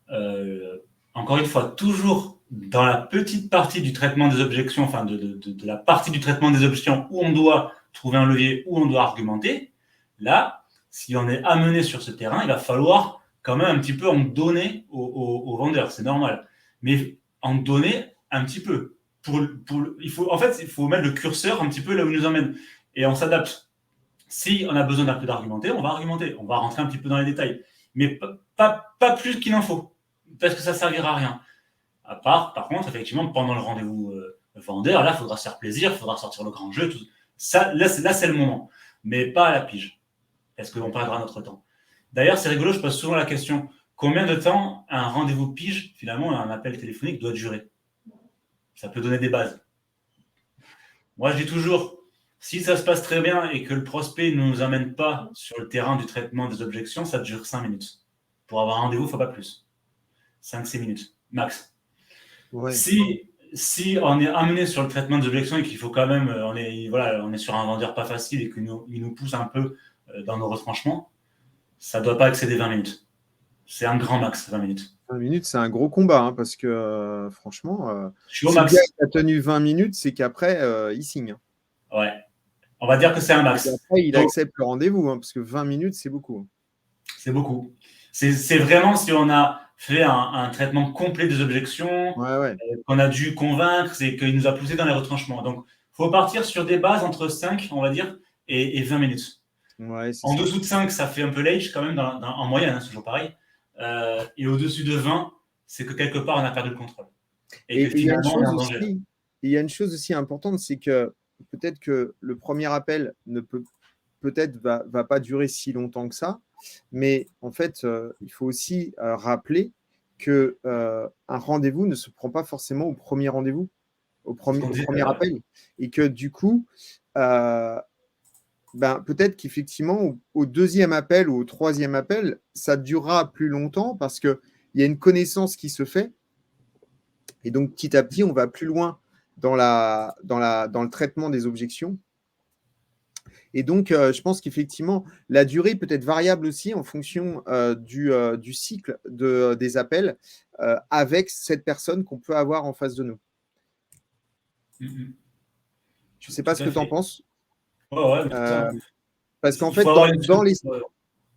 encore une fois, toujours dans la petite partie du traitement des objections, enfin de la partie du traitement des objections où on doit trouver un levier, où on doit argumenter, là, si on est amené sur ce terrain, il va falloir quand même un petit peu en donner aux vendeurs, c'est normal. Mais en donner un petit peu. En fait, il faut mettre le curseur un petit peu là où il nous emmène. Et on s'adapte. Si on a besoin d'un peu d'argumenter, on va argumenter. On va rentrer un petit peu dans les détails. Mais pas plus qu'il en faut. Parce que ça ne servira à rien. À part, par contre, effectivement, pendant le rendez-vous vendeur, là, il faudra se faire plaisir, il faudra sortir le grand jeu. Tout. Ça, là, c'est le moment. Mais pas à la pige. Parce qu'on perdra notre temps. D'ailleurs, c'est rigolo, je pose souvent la question, combien de temps un rendez-vous pige, finalement, un appel téléphonique doit durer? Ça peut donner des bases. Moi, je dis toujours, si ça se passe très bien et que le prospect ne nous amène pas sur le terrain du traitement des objections, ça dure 5 minutes. Pour avoir un rendez-vous, il ne faut pas plus. 5-6 minutes, max. Ouais. Si on est amené sur le traitement des objections et qu'il faut quand même, on est sur un vendeur pas facile et qu'il nous pousse un peu dans nos retranchements, ça ne doit pas excéder 20 minutes. C'est un grand max, 20 minutes. 20 minutes, c'est un gros combat, hein, parce que franchement, je suis au si max. le gars a tenu 20 minutes, c'est qu'après, il signe. Ouais. On va dire que c'est un max. Et après, il accepte le rendez-vous, hein, parce que 20 minutes, c'est beaucoup. C'est beaucoup. C'est vraiment si on a fait un traitement complet des objections, qu'on a dû convaincre, c'est qu'il nous a poussé dans les retranchements. Donc, il faut partir sur des bases entre 5, on va dire, et 20 minutes. Ouais, en dessous de 5, ça fait un peu l'age quand même, en moyenne, hein, c'est toujours pareil. Et au-dessus de 20, c'est que quelque part, on a perdu le contrôle. Et que finalement, on est en danger. Il y a une chose aussi importante, c'est que peut-être que le premier appel ne peut-être va pas durer si longtemps que ça, mais en fait, il faut aussi rappeler que un rendez-vous ne se prend pas forcément au premier rendez-vous, au premier appel, et que du coup, peut-être qu'effectivement, au deuxième appel ou au troisième appel, ça durera plus longtemps parce qu'il y a une connaissance qui se fait. Et donc, petit à petit, on va plus loin dans le traitement des objections. Et donc, je pense qu'effectivement, la durée peut être variable aussi en fonction du cycle des appels avec cette personne qu'on peut avoir en face de nous. Mm-hmm. Je ne sais pas ce que tu en penses. Parce qu'en fait,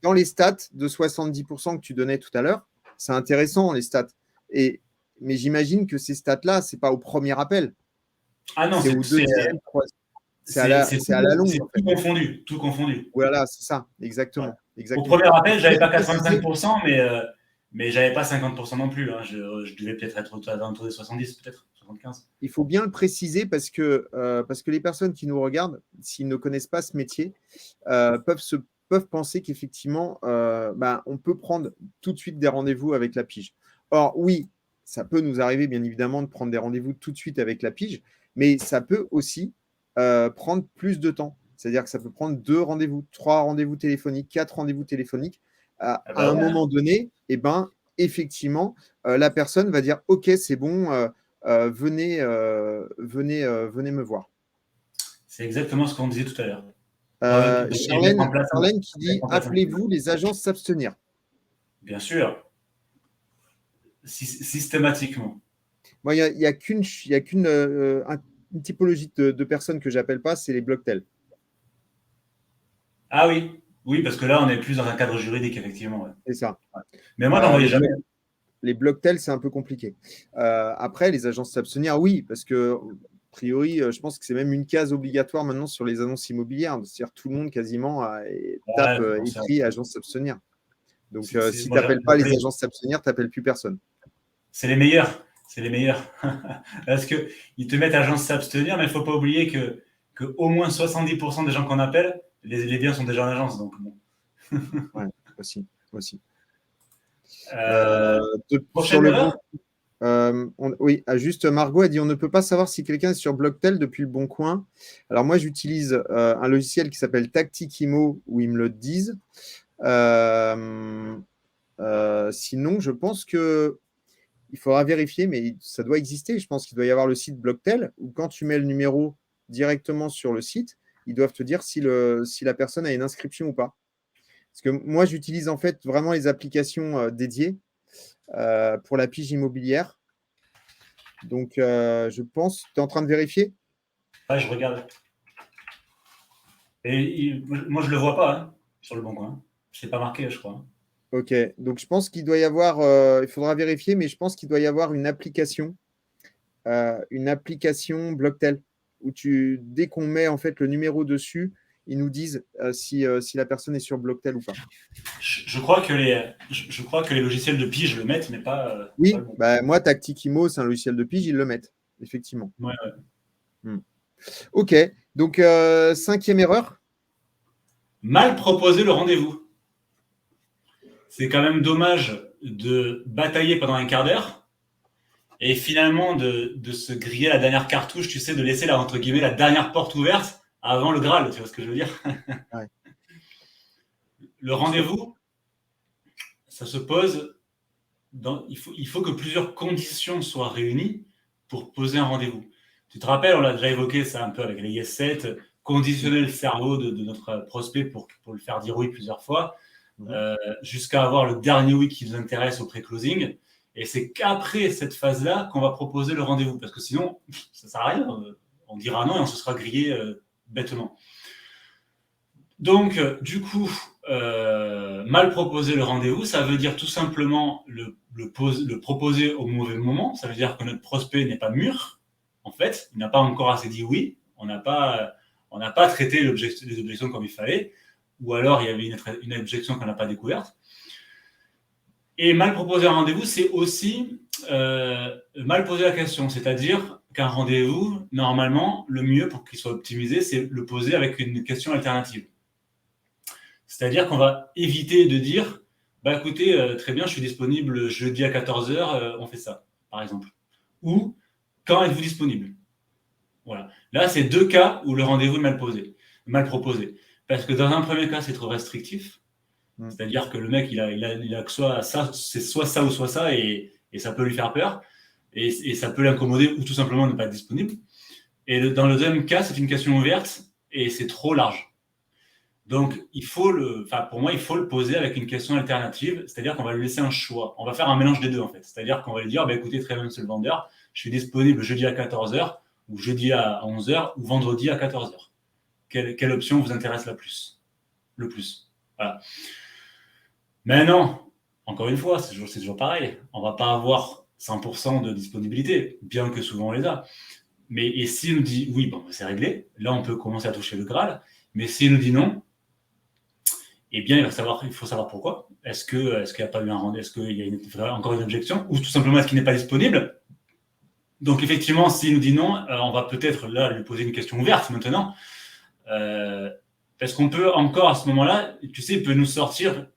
dans les stats de 70% que tu donnais tout à l'heure, c'est intéressant, les stats. Mais j'imagine que ces stats-là, ce n'est pas au premier appel. Ah non, c'est au deuxième, troisième. C'est à la longue. C'est tout confondu. Voilà, c'est ça, exactement. Au premier appel, je n'avais pas 85%, mais je n'avais pas 50% non plus. Hein. Je devais peut-être être autour des 70, peut-être 75. Il faut bien le préciser parce que les personnes qui nous regardent, s'ils ne connaissent pas ce métier, peuvent penser qu'effectivement, on peut prendre tout de suite des rendez-vous avec la pige. Or, oui, ça peut nous arriver, bien évidemment, de prendre des rendez-vous tout de suite avec la pige, mais ça peut aussi prendre plus de temps. C'est-à-dire que ça peut prendre 2 rendez-vous, 3 rendez-vous téléphoniques, 4 rendez-vous téléphoniques. À un moment donné, effectivement, la personne va dire « Ok, c'est bon, venez me voir ». C'est exactement ce qu'on disait tout à l'heure. Charlène qui dit « Appelez-vous les agences s'abstenir ». Bien sûr. Systématiquement. Moi, il n'y a qu'une une typologie de personnes que je n'appelle pas, c'est les Blocktel. Ah oui, parce que là, on est plus dans un cadre juridique, effectivement. Ouais. C'est ça. Ouais. Mais moi, j'en voyais jamais. Les Blocktel, c'est un peu compliqué. Après, les agences s'abstenir, oui, parce que, a priori, je pense que c'est même une case obligatoire maintenant sur les annonces immobilières. C'est-à-dire tout le monde quasiment tape écrit agence s'abstenir. Donc, si tu n'appelles pas les agences s'abstenir, tu n'appelles plus personne. C'est les meilleurs. C'est les meilleurs. Parce qu'ils te mettent agence s'abstenir, mais il ne faut pas oublier que au moins 70% des gens qu'on appelle, les biens sont déjà en agence. Donc bon. Ouais, aussi. Prochaine erreur oui, juste Margot a dit on ne peut pas savoir si quelqu'un est sur Blocktel depuis le Bon Coin. Alors moi j'utilise un logiciel qui s'appelle Tactic-Imo où ils me le disent. Sinon je pense que il faudra vérifier, mais ça doit exister. Je pense qu'il doit y avoir le site Blocktel où quand tu mets le numéro directement sur le site, ils doivent te dire si la personne a une inscription ou pas. Parce que moi, j'utilise en fait vraiment les applications dédiées. pour la pige immobilière. Donc, je pense, tu es en train de vérifier? Ouais, je regarde. Et moi, je le vois pas sur le bon coin. C'est pas marqué, je crois. Ok, donc je pense qu'il doit y avoir, il faudra vérifier, mais je pense qu'il doit y avoir une application Blocktel, où dès qu'on met en fait le numéro dessus, ils nous disent si la personne est sur Blocktel ou pas. Je crois que les logiciels de pige le mettent, mais pas le Oui, bon. bah, moi, Tactic Imo, c'est un logiciel de pige, ils le mettent, effectivement. Ouais. Ok, donc 5e erreur. Mal proposer le rendez-vous. C'est quand même dommage de batailler pendant un quart d'heure et finalement de se griller la dernière cartouche, tu sais, de laisser entre guillemets la dernière porte ouverte avant le Graal, tu vois ce que je veux dire? Ouais. Le rendez-vous, ça se pose il faut que plusieurs conditions soient réunies pour poser un rendez-vous. Tu te rappelles, on l'a déjà évoqué ça un peu avec les Yes 7, conditionner le cerveau de notre prospect pour le faire dire oui plusieurs fois, jusqu'à avoir le dernier oui qui nous intéresse au pré-closing. Et c'est qu'après cette phase-là qu'on va proposer le rendez-vous. Parce que sinon, ça ne sert à rien. On dira non et on se sera grillé bêtement. Donc, du coup, mal proposer le rendez-vous, ça veut dire tout simplement le proposer au mauvais moment. Ça veut dire que notre prospect n'est pas mûr, en fait. Il n'a pas encore assez dit oui. On n'a pas traité les objections comme il fallait. Ou alors, il y avait une objection qu'on n'a pas découverte. Et mal proposer un rendez-vous, c'est aussi mal poser la question. C'est-à-dire qu'un rendez-vous, normalement, le mieux pour qu'il soit optimisé, c'est le poser avec une question alternative. C'est-à-dire qu'on va éviter de dire bah écoutez, très bien, je suis disponible jeudi à 14h, on fait ça, par exemple. Ou quand êtes-vous disponible? Voilà. Là, c'est 2 cas où le rendez-vous est mal proposé. Parce que dans un premier cas, c'est trop restrictif. C'est-à-dire que le mec, il a que soit ça, c'est soit ça ou soit ça, et ça peut lui faire peur, et ça peut l'incommoder, ou tout simplement ne pas être disponible. Et dans le deuxième cas, c'est une question ouverte, et c'est trop large. Donc, pour moi, il faut le poser avec une question alternative, c'est-à-dire qu'on va lui laisser un choix. On va faire un mélange des deux, en fait. C'est-à-dire qu'on va lui dire, bah, écoutez, très bien, monsieur le vendeur, je suis disponible jeudi à 14h, ou jeudi à 11h, ou vendredi à 14h. Quelle option vous intéresse le plus? Voilà. Mais non, encore une fois, c'est toujours pareil. On ne va pas avoir 100% de disponibilité, bien que souvent on les a. Mais et s'il nous dit oui, bon, c'est réglé, là on peut commencer à toucher le Graal. Mais s'il nous dit non, eh bien, il faut savoir pourquoi. Est-ce qu'il n'y a pas eu un rendez-vous? Est-ce qu'il y a encore une objection? Ou tout simplement, est-ce qu'il n'est pas disponible? Donc, effectivement, s'il nous dit non, on va peut-être là lui poser une question ouverte maintenant. Parce qu'on peut encore, à ce moment-là, tu sais, il peut nous sortir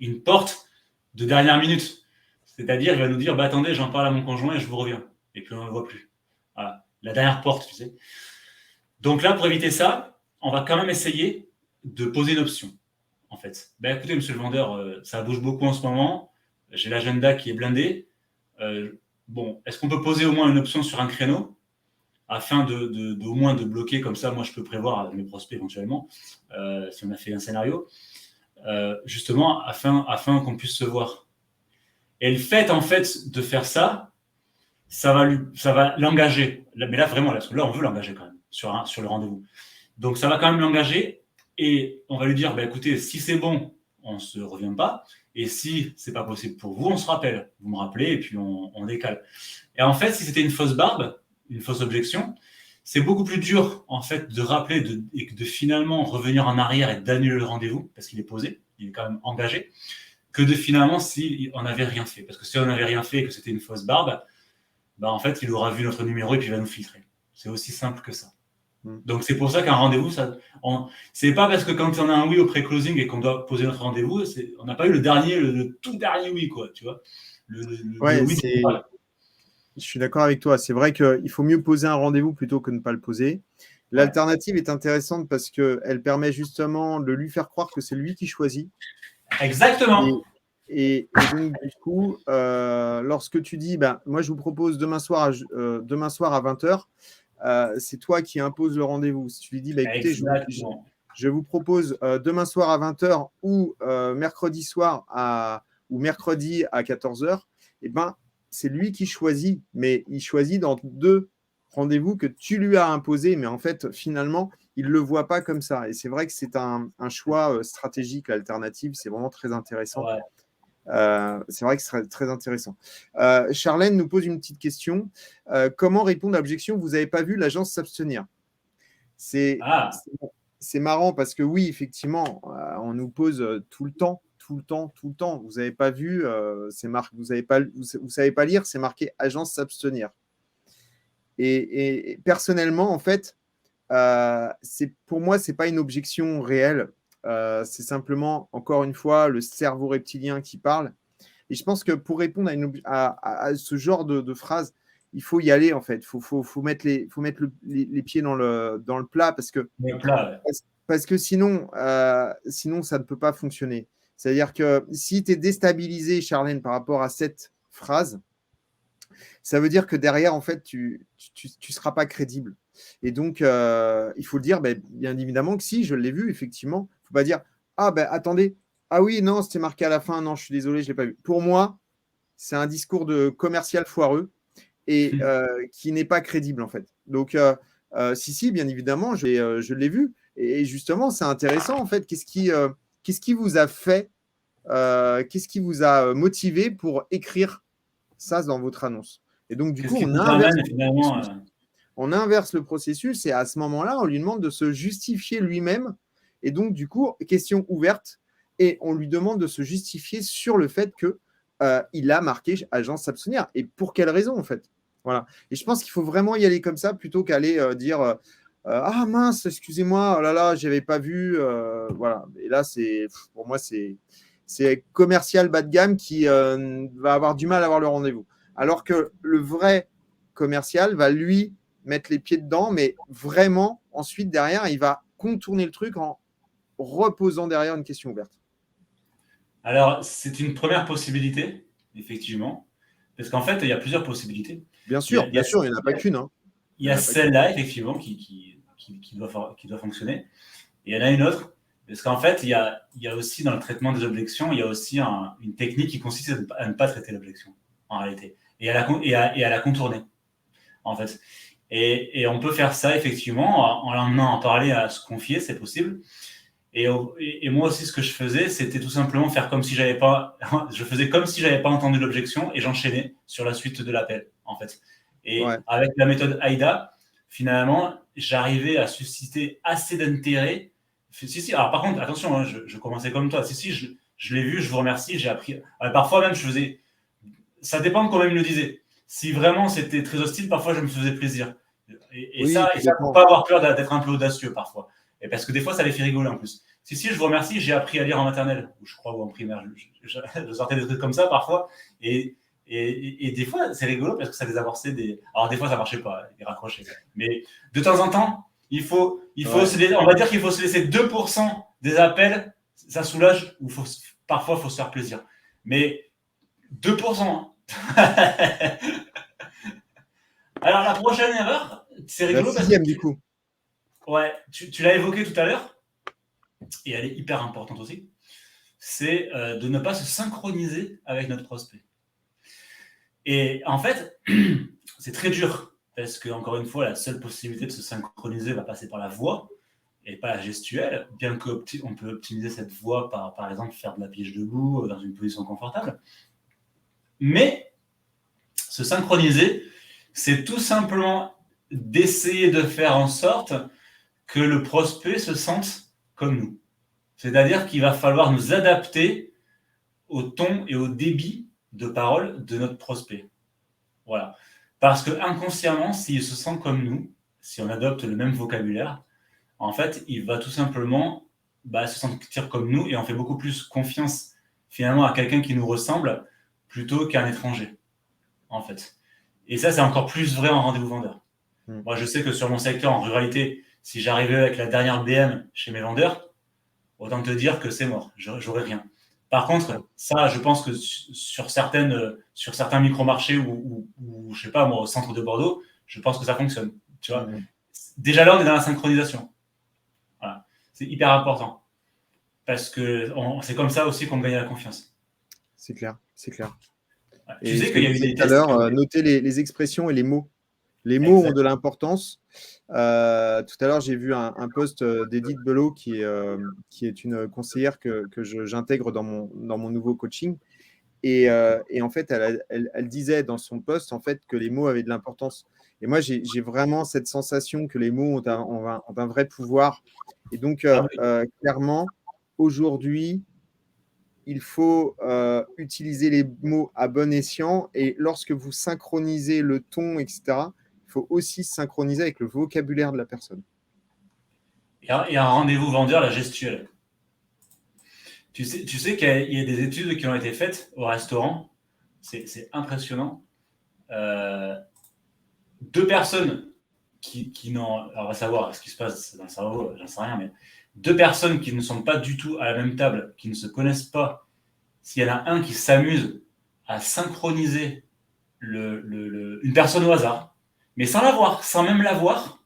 une porte de dernière minute. C'est-à-dire, il va nous dire bah, attendez, j'en parle à mon conjoint et je vous reviens. Et puis, on ne le voit plus. Voilà. La dernière porte, tu sais. Donc là, pour éviter ça, on va quand même essayer de poser une option. En fait. Ben, écoutez, monsieur le vendeur, ça bouge beaucoup en ce moment. J'ai l'agenda qui est blindé. Bon, est-ce qu'on peut poser au moins une option sur un créneau afin au moins de bloquer comme ça? Moi, je peux prévoir mes prospects éventuellement si on a fait un scénario, justement afin qu'on puisse se voir. Et le fait en fait de faire ça, ça va l'engager. Mais là vraiment, là on veut l'engager quand même sur le rendez-vous. Donc ça va quand même l'engager. Et on va lui dire, bah, écoutez, si c'est bon, on ne se revient pas. Et si c'est pas possible pour vous, on se rappelle. Vous me rappelez et puis on décale. Et en fait, si c'était une fausse barbe, une fausse objection, c'est beaucoup plus dur en fait de rappeler et de finalement revenir en arrière et d'annuler le rendez-vous parce qu'il est posé, il est quand même engagé, que de finalement si on n'avait rien fait. Parce que si on n'avait rien fait et que c'était une fausse barbe, bah, en fait, il aura vu notre numéro et puis il va nous filtrer. C'est aussi simple que ça. Donc, c'est pour ça qu'un rendez-vous, c'est pas parce que quand on a un oui au pré-closing et qu'on doit poser notre rendez-vous, on n'a pas eu le tout dernier oui, quoi, tu vois. Ouais, le oui, je suis d'accord avec toi. C'est vrai qu'il faut mieux poser un rendez-vous plutôt que ne pas le poser. L'alternative est intéressante parce qu'elle permet justement de lui faire croire que c'est lui qui choisit. Exactement. Et donc, du coup, lorsque tu dis, bah, moi, je vous propose demain soir à 20h, c'est toi qui imposes le rendez-vous. Si tu lui dis, bah, écoutez, je vous propose demain soir à 20h ou mercredi soir ou mercredi à 14h, eh ben, c'est lui qui choisit, mais il choisit dans 2 rendez-vous que tu lui as imposés, mais en fait, finalement, il ne le voit pas comme ça. Et c'est vrai que c'est un choix stratégique, l'alternative, c'est vraiment très intéressant. Ouais. C'est vrai que ce serait très intéressant. Charlène nous pose une petite question. Comment répondre à l'objection « Vous n'avez pas vu l'agence s'abstenir » C'est marrant parce que oui, effectivement, on nous pose tout le temps. Vous n'avez pas vu, vous savez pas lire, c'est marqué « agence s'abstenir ». Et personnellement, en fait, pour moi, ce n'est pas une objection réelle. C'est simplement, encore une fois, le cerveau reptilien qui parle. Et je pense que pour répondre à ce genre de phrase, il faut y aller, en fait. Il faut mettre les pieds dans le plat parce que sinon, ça ne peut pas fonctionner. C'est-à-dire que si tu es déstabilisé, Charlène, par rapport à cette phrase, ça veut dire que derrière, en fait, tu seras pas crédible. Et donc, il faut le dire, bien évidemment que si, je l'ai vu, effectivement. Il ne faut pas dire « Ah, attendez, ah oui, non, c'était marqué à la fin, non, je suis désolé, je ne l'ai pas vu. » Pour moi, c'est un discours de commercial foireux et qui n'est pas crédible, en fait. Donc, si, bien évidemment, je l'ai vu. Et justement, c'est intéressant, en fait. Qu'est-ce qui vous a fait, qu'est-ce qui vous a motivé pour écrire ça dans votre annonce? Et donc, du coup, on inverse le processus et à ce moment-là, on lui demande de se justifier lui-même. Et donc, du coup, question ouverte, et on lui demande de se justifier sur le fait qu'il a marqué agence s'abstenir. Et pour quelle raison, en fait? Voilà. Et je pense qu'il faut vraiment y aller comme ça plutôt qu'aller dire ah mince, excusez-moi, oh là là, je n'avais pas vu. Voilà. Et là, pour moi, c'est commercial bas de gamme qui va avoir du mal à avoir le rendez-vous. Alors que le vrai commercial va lui mettre les pieds dedans, mais vraiment, ensuite, derrière, il va contourner le truc en reposant derrière une question ouverte. Alors, c'est une première possibilité, effectivement, parce qu'en fait, il y a plusieurs possibilités. Bien sûr, il n'y en a pas qu'une. Hein. Il y a celle-là, effectivement, qui doit fonctionner. Et il y en a une autre, parce qu'en fait, il y a aussi dans le traitement des objections, il y a aussi une technique qui consiste à ne pas traiter l'objection, en réalité, et à la contourner, en fait. Et on peut faire ça, effectivement, en l'emmenant en parler, à se confier, c'est possible. Et moi aussi, ce que je faisais, c'était tout simplement faire comme si je faisais comme si j'avais pas entendu l'objection et j'enchaînais sur la suite de l'appel, en fait. Et avec la méthode AIDA, finalement, j'arrivais à susciter assez d'intérêt. Alors par contre, attention, hein, je commençais comme toi. Je l'ai vu, je vous remercie, j'ai appris. Parfois même, je faisais. Ça dépend de comment il me le disait. Si vraiment c'était très hostile, parfois je me faisais plaisir. Et ça, faut pas avoir peur d'être un peu audacieux parfois. Et parce que des fois, ça les fait rigoler en plus. Si, je vous remercie, j'ai appris à lire en maternelle, ou je crois, ou en primaire. Je sortais des trucs comme ça parfois. Et des fois, c'est rigolo parce que ça les amorçait Alors, des fois, ça marchait pas, ils raccrochaient. Mais de temps en temps, on va dire qu'il faut se laisser 2% des appels, ça soulage, ou parfois, il faut se faire plaisir. Mais 2%. Hein. Alors, la prochaine erreur, c'est rigolo. La sixième, du coup. Ouais, tu l'as évoqué tout à l'heure, et elle est hyper importante aussi, c'est de ne pas se synchroniser avec notre prospect. Et en fait, c'est très dur, parce que, encore une fois, la seule possibilité de se synchroniser va passer par la voix, et pas la gestuelle, bien qu'on peut optimiser cette voix par exemple, faire de la pige debout, dans une position confortable. Mais se synchroniser, c'est tout simplement d'essayer de faire en sorte que le prospect se sente comme nous. C'est-à-dire qu'il va falloir nous adapter au ton et au débit de parole de notre prospect. Voilà. Parce que inconsciemment, s'il se sent comme nous, si on adopte le même vocabulaire, en fait, il va tout simplement se sentir comme nous et on fait beaucoup plus confiance finalement à quelqu'un qui nous ressemble plutôt qu'à un étranger, en fait. Et ça, c'est encore plus vrai en rendez-vous vendeur. Moi, je sais que sur mon secteur, en ruralité, si j'arrivais avec la dernière BM chez mes vendeurs, autant te dire que c'est mort, j'aurais rien. Par contre, ça, je pense que sur certains micro-marchés ou je sais pas moi, au centre de Bordeaux, je pense que ça fonctionne. Tu vois. Déjà là, on est dans la synchronisation. Voilà. C'est hyper important. Parce que c'est comme ça aussi qu'on gagne la confiance. C'est clair, c'est clair. Ouais. Et Tu sais ce que qu'il y je a eu disais des tout à tests qui ont l'heure, été... noter les expressions et les mots. Les mots ont Exact. de l'importance. Tout à l'heure, j'ai vu un post d'Edith Belot qui est une conseillère que j'intègre dans mon nouveau coaching. Et en fait, elle disait dans son post en fait, que les mots avaient de l'importance. Et moi, j'ai vraiment cette sensation que les mots ont un vrai pouvoir. Et donc, Ah oui. clairement, aujourd'hui, il faut utiliser les mots à bon escient. Et lorsque vous synchronisez le ton, etc., il faut aussi synchroniser avec le vocabulaire de la personne. Et un rendez-vous vendeur, la gestuelle. Tu sais qu'il y a des études qui ont été faites au restaurant. C'est impressionnant. Deux personnes qui n'ont... Alors, on va savoir ce qui se passe dans le cerveau, j'en sais rien, mais deux personnes qui ne sont pas du tout à la même table, qui ne se connaissent pas, s'il y en a un qui s'amuse à synchroniser une personne au hasard, mais sans la voir, sans même la voir,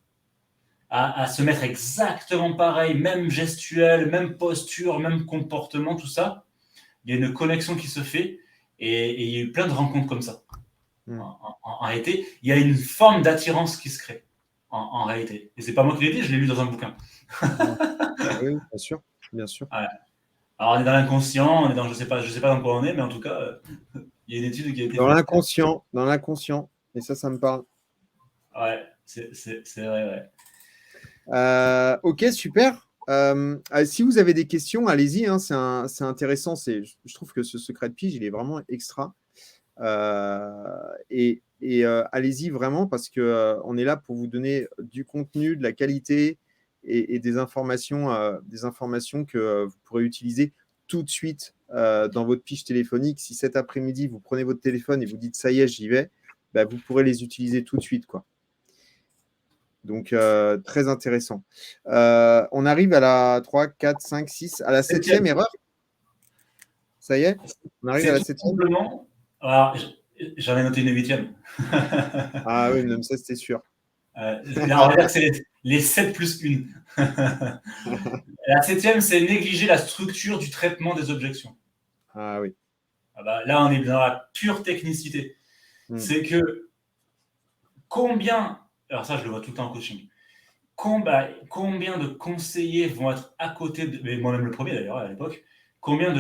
à se mettre exactement pareil, même gestuelle, même posture, même comportement, tout ça, il y a une connexion qui se fait et il y a eu plein de rencontres comme ça. En réalité, il y a une forme d'attirance qui se crée en réalité. Et c'est pas moi qui l'ai dit, je l'ai lu dans un bouquin. Oui, bien sûr, bien sûr. Ouais. Alors on est dans l'inconscient, on est dans je sais pas dans quoi on est, mais en tout cas, il y a une étude qui a été Dans faite. l'inconscient. Et ça me parle. Ouais, c'est vrai, ouais. Ok, super. Si vous avez des questions, allez-y, hein, c'est intéressant. Je trouve que ce secret de pige, il est vraiment extra. Allez-y vraiment parce que on est là pour vous donner du contenu, de la qualité et des informations que vous pourrez utiliser tout de suite dans votre pige téléphonique. Si cet après-midi, vous prenez votre téléphone et vous dites ça y est, j'y vais, bah, vous pourrez les utiliser tout de suite, quoi. Donc, très intéressant. On arrive à la 3, 4, 5, 6, à la 7e erreur. Ça y est, on arrive à C'est la tout 7e. simplement. Alors, j'en ai noté une 8e. Ah oui, même ça, c'était sûr. Là, on va dire que c'est les 7 plus 1. La 7e, c'est négliger la structure du traitement des objections. Ah oui. Ah bah, là, on est dans la pure technicité. C'est que combien, alors ça, je le vois tout le temps en coaching, combien de conseillers vont être à côté de, mais moi-même le premier d'ailleurs à l'époque, combien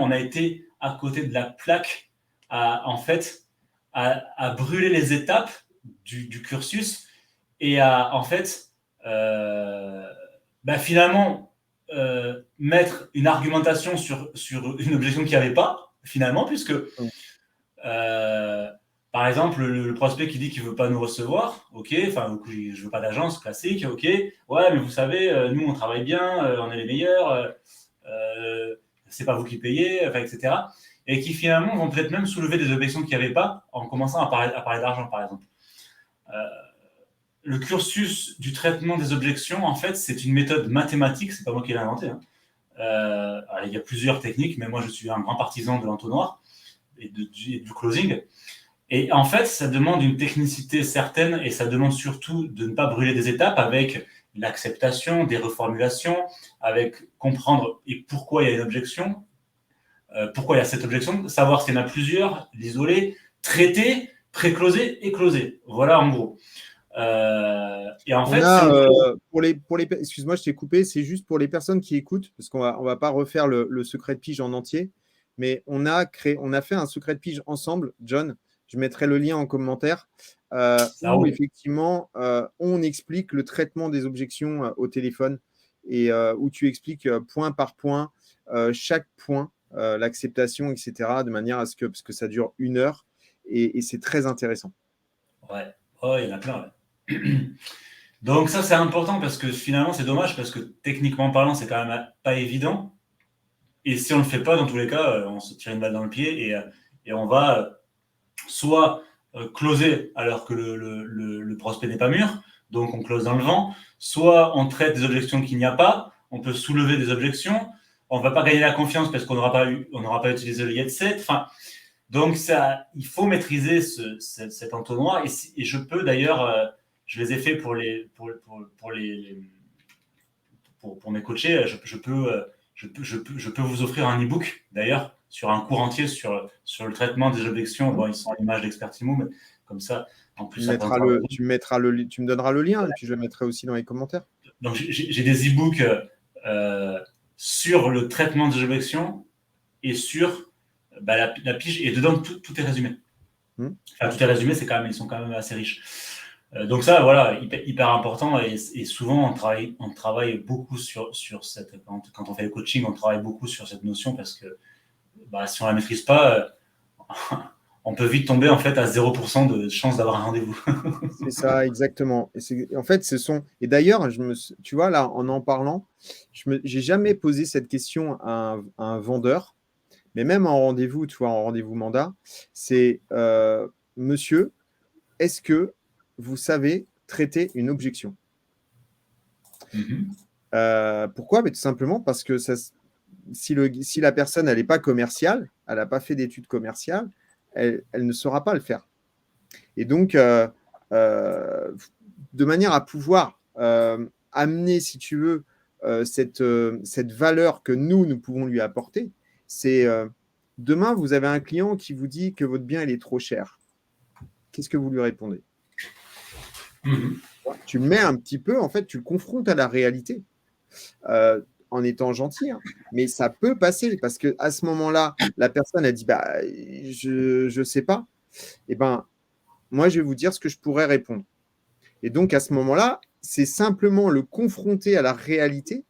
on a été à côté de la plaque en fait, à brûler les étapes du cursus et à, en fait, finalement, mettre une argumentation sur une objection qu'il n'y avait pas, finalement, puisque par exemple, le prospect qui dit qu'il ne veut pas nous recevoir, ok, enfin, je ne veux pas d'agence classique, ok, ouais, mais vous savez, nous, on travaille bien, on est les meilleurs, c'est pas vous qui payez, enfin, etc. Et qui finalement vont peut-être même soulever des objections qu'il n'y avait pas en commençant à parler d'argent, par exemple. Le cursus du traitement des objections, en fait, c'est une méthode mathématique, c'est pas moi qui l'ai inventé. Hein. Il y a plusieurs techniques, mais moi, je suis un grand partisan de l'entonnoir et du closing. Et en fait, ça demande une technicité certaine et ça demande surtout de ne pas brûler des étapes avec l'acceptation, des reformulations, avec comprendre et pourquoi il y a une objection, pourquoi il y a cette objection, savoir s'il y en a plusieurs, l'isoler, traiter, pré-closer et closer. Voilà en gros. Et en fait, excuse-moi, je t'ai coupé, c'est juste pour les personnes qui écoutent, parce qu'on va pas refaire le secret de pige en entier, mais on a fait un secret de pige ensemble, John. Je mettrai le lien en commentaire, où effectivement, on explique le traitement des objections au téléphone et où tu expliques point par point, chaque point, l'acceptation, etc., de manière à ce parce que ça dure 1 heure et c'est très intéressant. Ouais, il y en a plein. Ouais. Donc ça, c'est important parce que finalement, c'est dommage parce que techniquement parlant, c'est quand même pas évident. Et si on ne le fait pas, dans tous les cas, on se tire une balle dans le pied et on va soit closer alors que le prospect n'est pas mûr, donc on close dans le vent, soit on traite des objections qu'il n'y a pas, on peut soulever des objections, on ne va pas gagner la confiance parce qu'on n'aura pas utilisé le yet set. Enfin, donc ça, il faut maîtriser cet entonnoir et je peux d'ailleurs, je les ai fait pour mes coachés, je peux vous offrir un e-book d'ailleurs sur un cours entier sur le traitement des objections. Bon, ils sont à l'image d'Expertimo, mais comme ça, en plus, tu me donneras le lien et puis je le mettrai aussi dans les commentaires. Donc, j'ai des e-books sur le traitement des objections et sur la pige, et dedans, tout est résumé. Enfin, tout est résumé, ils sont quand même assez riches. Donc ça, voilà, hyper important, et souvent on travaille beaucoup sur cette, quand on fait le coaching, on travaille beaucoup sur cette notion, parce que si on la maîtrise pas, on peut vite tomber en fait à 0% de chance d'avoir un rendez-vous. C'est ça, exactement. En fait, et d'ailleurs, tu vois là, en parlant, j'ai jamais posé cette question à un vendeur, mais même en rendez-vous, tu vois, en rendez-vous mandat, c'est monsieur, est-ce que vous savez traiter une objection? Pourquoi? Mais tout simplement parce que si la personne n'est pas commerciale, elle n'a pas fait d'études commerciales, elle ne saura pas le faire. Et donc, de manière à pouvoir amener, si tu veux, cette valeur que nous pouvons lui apporter, c'est demain, vous avez un client qui vous dit que votre bien il est trop cher. Qu'est-ce que vous lui répondez? Tu le mets un petit peu, en fait, tu le confrontes à la réalité en étant gentil, hein, mais ça peut passer parce qu'à ce moment-là, la personne a dit je ne sais pas. Eh ben, moi, je vais vous dire ce que je pourrais répondre. Et donc, à ce moment-là, c'est simplement le confronter à la réalité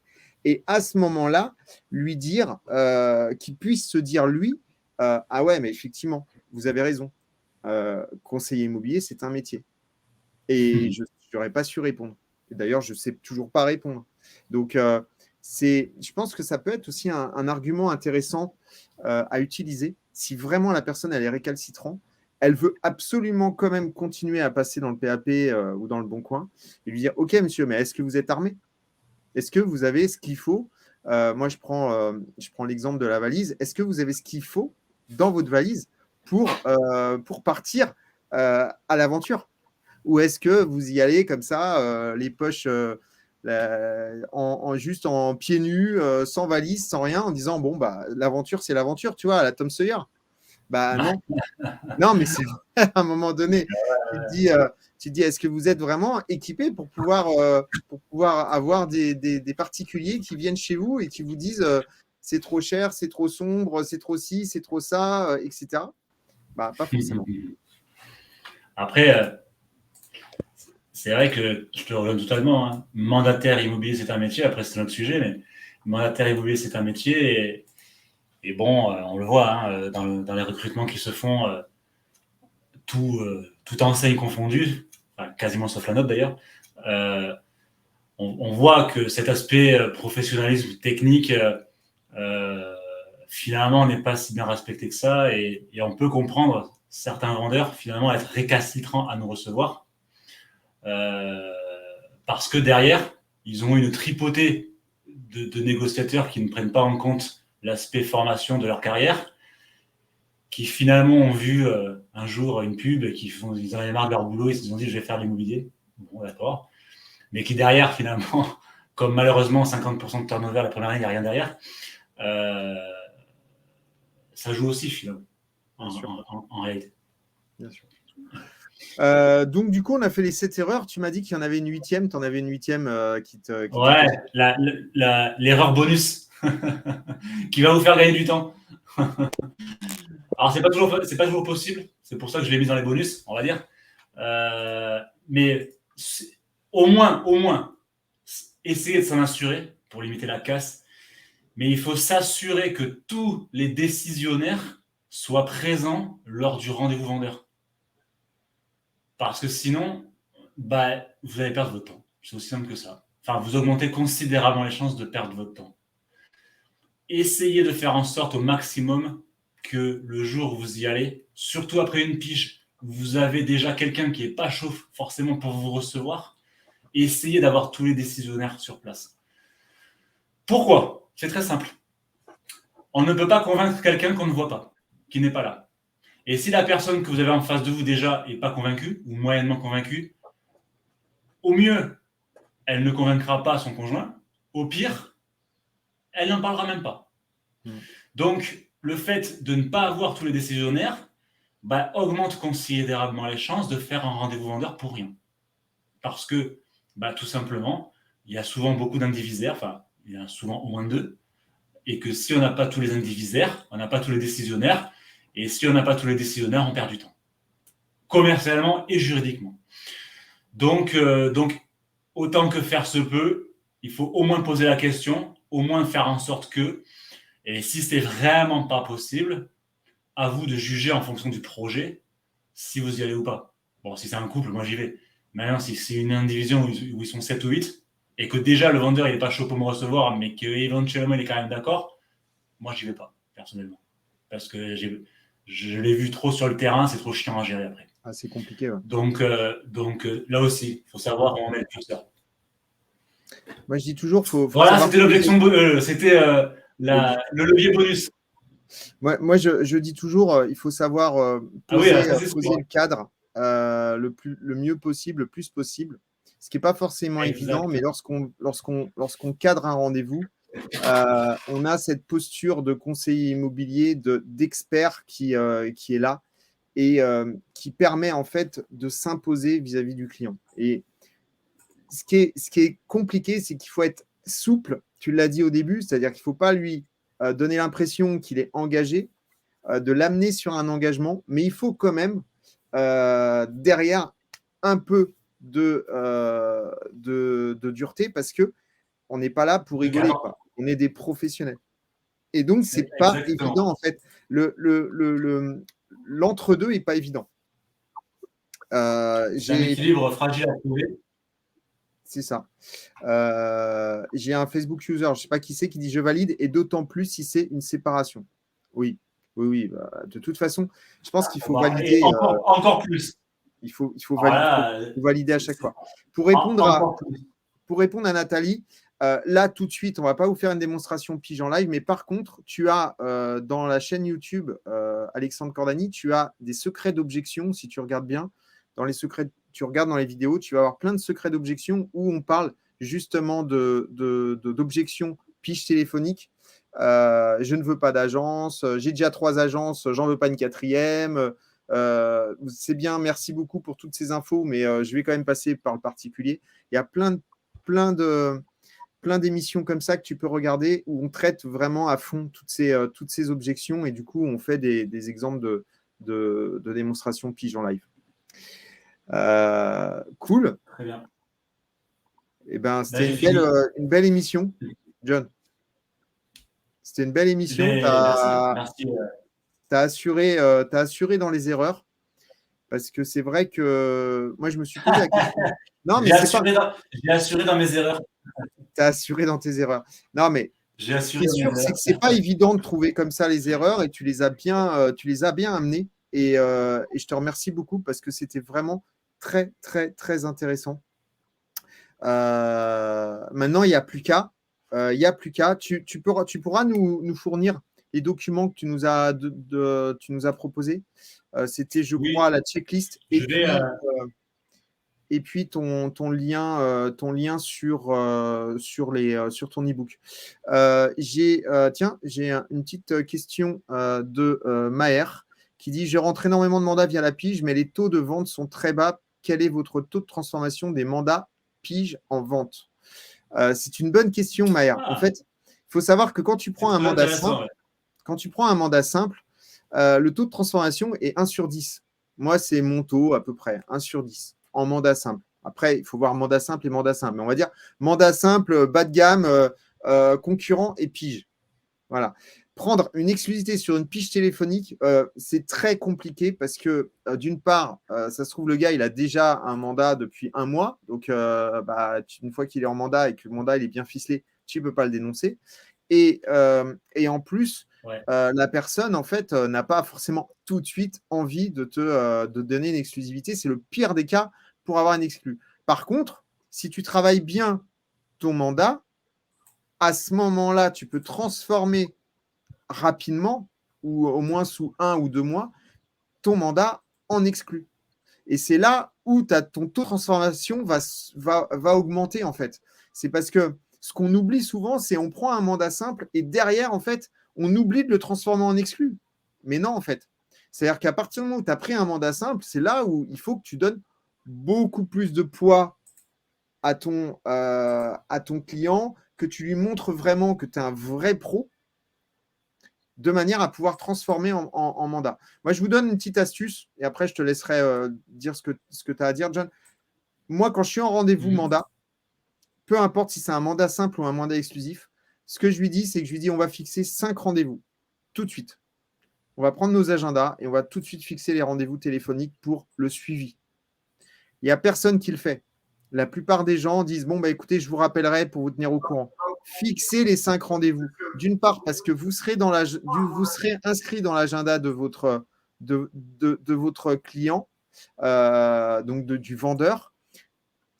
et à ce moment-là, lui dire, qu'il puisse se dire, lui, ah ouais, mais effectivement, vous avez raison. Conseiller immobilier, c'est un métier. Et je n'aurais pas su répondre. Et d'ailleurs, je ne sais toujours pas répondre. Donc, je pense que ça peut être aussi un argument intéressant à utiliser si vraiment la personne elle est récalcitrante. Elle veut absolument quand même continuer à passer dans le PAP ou dans le Bon Coin et lui dire « Ok, monsieur, mais est-ce que vous êtes armé? Est-ce que vous avez ce qu'il faut ?» Moi, je prends l'exemple de la valise. Est-ce que vous avez ce qu'il faut dans votre valise pour partir à l'aventure? Ou est-ce que vous y allez comme ça, les poches juste en pieds nus, sans valise, sans rien, en disant « Bon, l'aventure, c'est l'aventure, tu vois, à la Tom Sawyer. » Non. Non, mais c'est vrai, à un moment donné, tu te dis, est-ce que vous êtes vraiment équipé pour pouvoir avoir des particuliers qui viennent chez vous et qui vous disent c'est trop cher, c'est trop sombre, c'est trop ci, c'est trop ça, etc. Pas forcément. Après, c'est vrai que je te rejoins totalement. Hein. Mandataire immobilier, c'est un métier. Après, c'est notre sujet, mais mandataire immobilier, c'est un métier. Et bon, on le voit hein, dans les recrutements qui se font, tout enseigne confondu, enfin, quasiment sauf la note d'ailleurs. On voit que cet aspect professionnalisme technique, finalement, n'est pas si bien respecté que ça. Et on peut comprendre certains vendeurs, finalement, être récalcitrants à nous recevoir. Parce que derrière, ils ont une tripotée de négociateurs qui ne prennent pas en compte l'aspect formation de leur carrière, qui finalement ont vu un jour une pub, ils en avaient marre de leur boulot, ils se sont dit je vais faire l'immobilier. Bon, d'accord. Mais qui derrière, finalement, comme malheureusement 50% de turnover la première année, il n'y a rien derrière, ça joue aussi finalement, en réalité. Bien sûr. Donc, du coup, on a fait les 7 erreurs. Tu m'as dit qu'il y en avait une 8e. Tu en avais une 8e qui te. Ouais, l'erreur bonus qui va vous faire gagner du temps. Alors, c'est pas toujours possible. C'est pour ça que je l'ai mis dans les bonus, on va dire. Mais au moins, essayer de s'en assurer pour limiter la casse. Mais il faut s'assurer que tous les décisionnaires soient présents lors du rendez-vous vendeur. Parce que sinon, vous allez perdre votre temps. C'est aussi simple que ça. Enfin, vous augmentez considérablement les chances de perdre votre temps. Essayez de faire en sorte au maximum que le jour où vous y allez, surtout après une pige, vous avez déjà quelqu'un qui n'est pas chaud forcément pour vous recevoir. Essayez d'avoir tous les décisionnaires sur place. Pourquoi? C'est très simple. On ne peut pas convaincre quelqu'un qu'on ne voit pas, qui n'est pas là. Et si la personne que vous avez en face de vous déjà n'est pas convaincue, ou moyennement convaincue, au mieux, elle ne convaincra pas son conjoint. Au pire, elle n'en parlera même pas. Donc, le fait de ne pas avoir tous les décisionnaires augmente considérablement les chances de faire un rendez-vous vendeur pour rien. Parce que, tout simplement, il y a souvent beaucoup d'indivisaires, enfin, il y en a souvent au moins 2, et que si on n'a pas tous les indivisaires, on n'a pas tous les décisionnaires, et si on n'a pas tous les décisionnaires, on perd du temps, commercialement et juridiquement. Donc, autant que faire se peut, il faut au moins poser la question, au moins faire en sorte que, et si c'est vraiment pas possible, à vous de juger en fonction du projet si vous y allez ou pas. Bon, si c'est un couple, moi j'y vais. Maintenant, si c'est une indivision où ils sont 7 ou 8, et que déjà le vendeur il n'est pas chaud pour me recevoir, mais qu'éventuellement il est quand même d'accord, moi j'y vais pas, personnellement. Parce que je l'ai vu trop sur le terrain, c'est trop chiant à gérer après. Ah, c'est compliqué. Ouais. Donc là aussi, il faut savoir comment on met le curseur. Moi, je dis toujours, faut voilà, c'était l'objection, c'était le levier bonus. Moi, je dis toujours, il faut savoir poser le cadre le mieux possible, le plus possible. Ce qui n'est pas forcément évident, mais lorsqu'on cadre un rendez-vous, on a cette posture de conseiller immobilier, d'expert qui est là et qui permet en fait de s'imposer vis-à-vis du client. Et ce qui est compliqué, c'est qu'il faut être souple. Tu l'as dit au début, c'est-à-dire qu'il ne faut pas lui donner l'impression qu'il est engagé, de l'amener sur un engagement, mais il faut quand même derrière un peu de dureté parce qu'on n'est pas là pour rigoler, quoi. On est des professionnels. Et donc, ce n'est pas évident, en fait. L'entre-deux n'est pas évident. J'ai un équilibre fragile à trouver. C'est ça. J'ai un Facebook user, je ne sais pas qui c'est, qui dit « Je valide » et d'autant plus si c'est une séparation. Oui. De toute façon, je pense qu'il faut valider. Encore plus. Il faut valider à chaque fois. Pour répondre à Nathalie, là, tout de suite, on ne va pas vous faire une démonstration pige en live, mais par contre, tu as dans la chaîne YouTube Alexandre Cordani, tu as des secrets d'objection, si tu regardes bien. Dans les secrets, tu regardes dans les vidéos, tu vas avoir plein de secrets d'objection où on parle justement d'objections pige téléphoniques. Je ne veux pas d'agence, j'ai déjà 3 agences, j'en veux pas une 4e. C'est bien, merci beaucoup pour toutes ces infos, mais je vais quand même passer par le particulier. Il y a plein d'émissions comme ça que tu peux regarder où on traite vraiment à fond toutes ces objections et du coup on fait des exemples de démonstrations pige en live. Cool. Très bien. Eh ben, c'était une belle émission, John. C'était une belle émission. Merci. Tu as assuré dans les erreurs. Parce que c'est vrai que moi, je me suis posé la question. Non, mais j'ai assuré dans mes erreurs. Tu as assuré dans tes erreurs. Non, mais j'ai assuré. C'est que c'est pas évident de trouver comme ça les erreurs et tu les as bien amenées. Et je te remercie beaucoup parce que c'était vraiment très, très, très intéressant. Maintenant, il n'y a plus qu'à. Tu pourras nous fournir les documents que tu nous as proposés. C'était, je crois, la checklist. Et puis ton lien sur ton e-book. J'ai une petite question de Maher qui dit « Je rentre énormément de mandats via la pige, mais les taux de vente sont très bas. Quel est votre taux de transformation des mandats pige en vente ?» C'est une bonne question, Maher. En fait, il faut savoir que quand tu prends un mandat simple, le taux de transformation est 1 sur 10. Moi, c'est mon taux à peu près, 1 sur 10 en mandat simple. Après, il faut voir mandat simple et mandat simple. Mais on va dire mandat simple, bas de gamme, concurrent et pige. Voilà. Prendre une exclusivité sur une pige téléphonique, c'est très compliqué parce que d'une part, ça se trouve, le gars, il a déjà un mandat depuis 1 mois. Donc, une fois qu'il est en mandat et que le mandat il est bien ficelé, tu ne peux pas le dénoncer. Et en plus, la personne, en fait, n'a pas forcément tout de suite envie de te donner une exclusivité. C'est le pire des cas pour avoir une exclue. Par contre, si tu travailles bien ton mandat, à ce moment-là, tu peux transformer rapidement, ou au moins sous 1 ou 2 mois, ton mandat en exclu. Et c'est là où ton taux de transformation va augmenter, en fait. C'est parce que ce qu'on oublie souvent, c'est on prend un mandat simple et derrière, en fait, on oublie de le transformer en exclu. Mais non, en fait. C'est-à-dire qu'à partir du moment où tu as pris un mandat simple, c'est là où il faut que tu donnes beaucoup plus de poids à ton client, que tu lui montres vraiment que tu es un vrai pro, de manière à pouvoir transformer en mandat. Moi, je vous donne une petite astuce, et après, je te laisserai dire ce que tu as à dire, John. Moi, quand je suis en rendez-vous mandat, peu importe si c'est un mandat simple ou un mandat exclusif, ce que je lui dis, c'est que je lui dis, on va fixer 5 rendez-vous, tout de suite. On va prendre nos agendas et on va tout de suite fixer les rendez-vous téléphoniques pour le suivi. Il n'y a personne qui le fait. La plupart des gens disent, bon, bah, écoutez, je vous rappellerai pour vous tenir au courant. Fixez les 5 rendez-vous. D'une part, parce que vous serez inscrit dans l'agenda de votre client, donc du vendeur.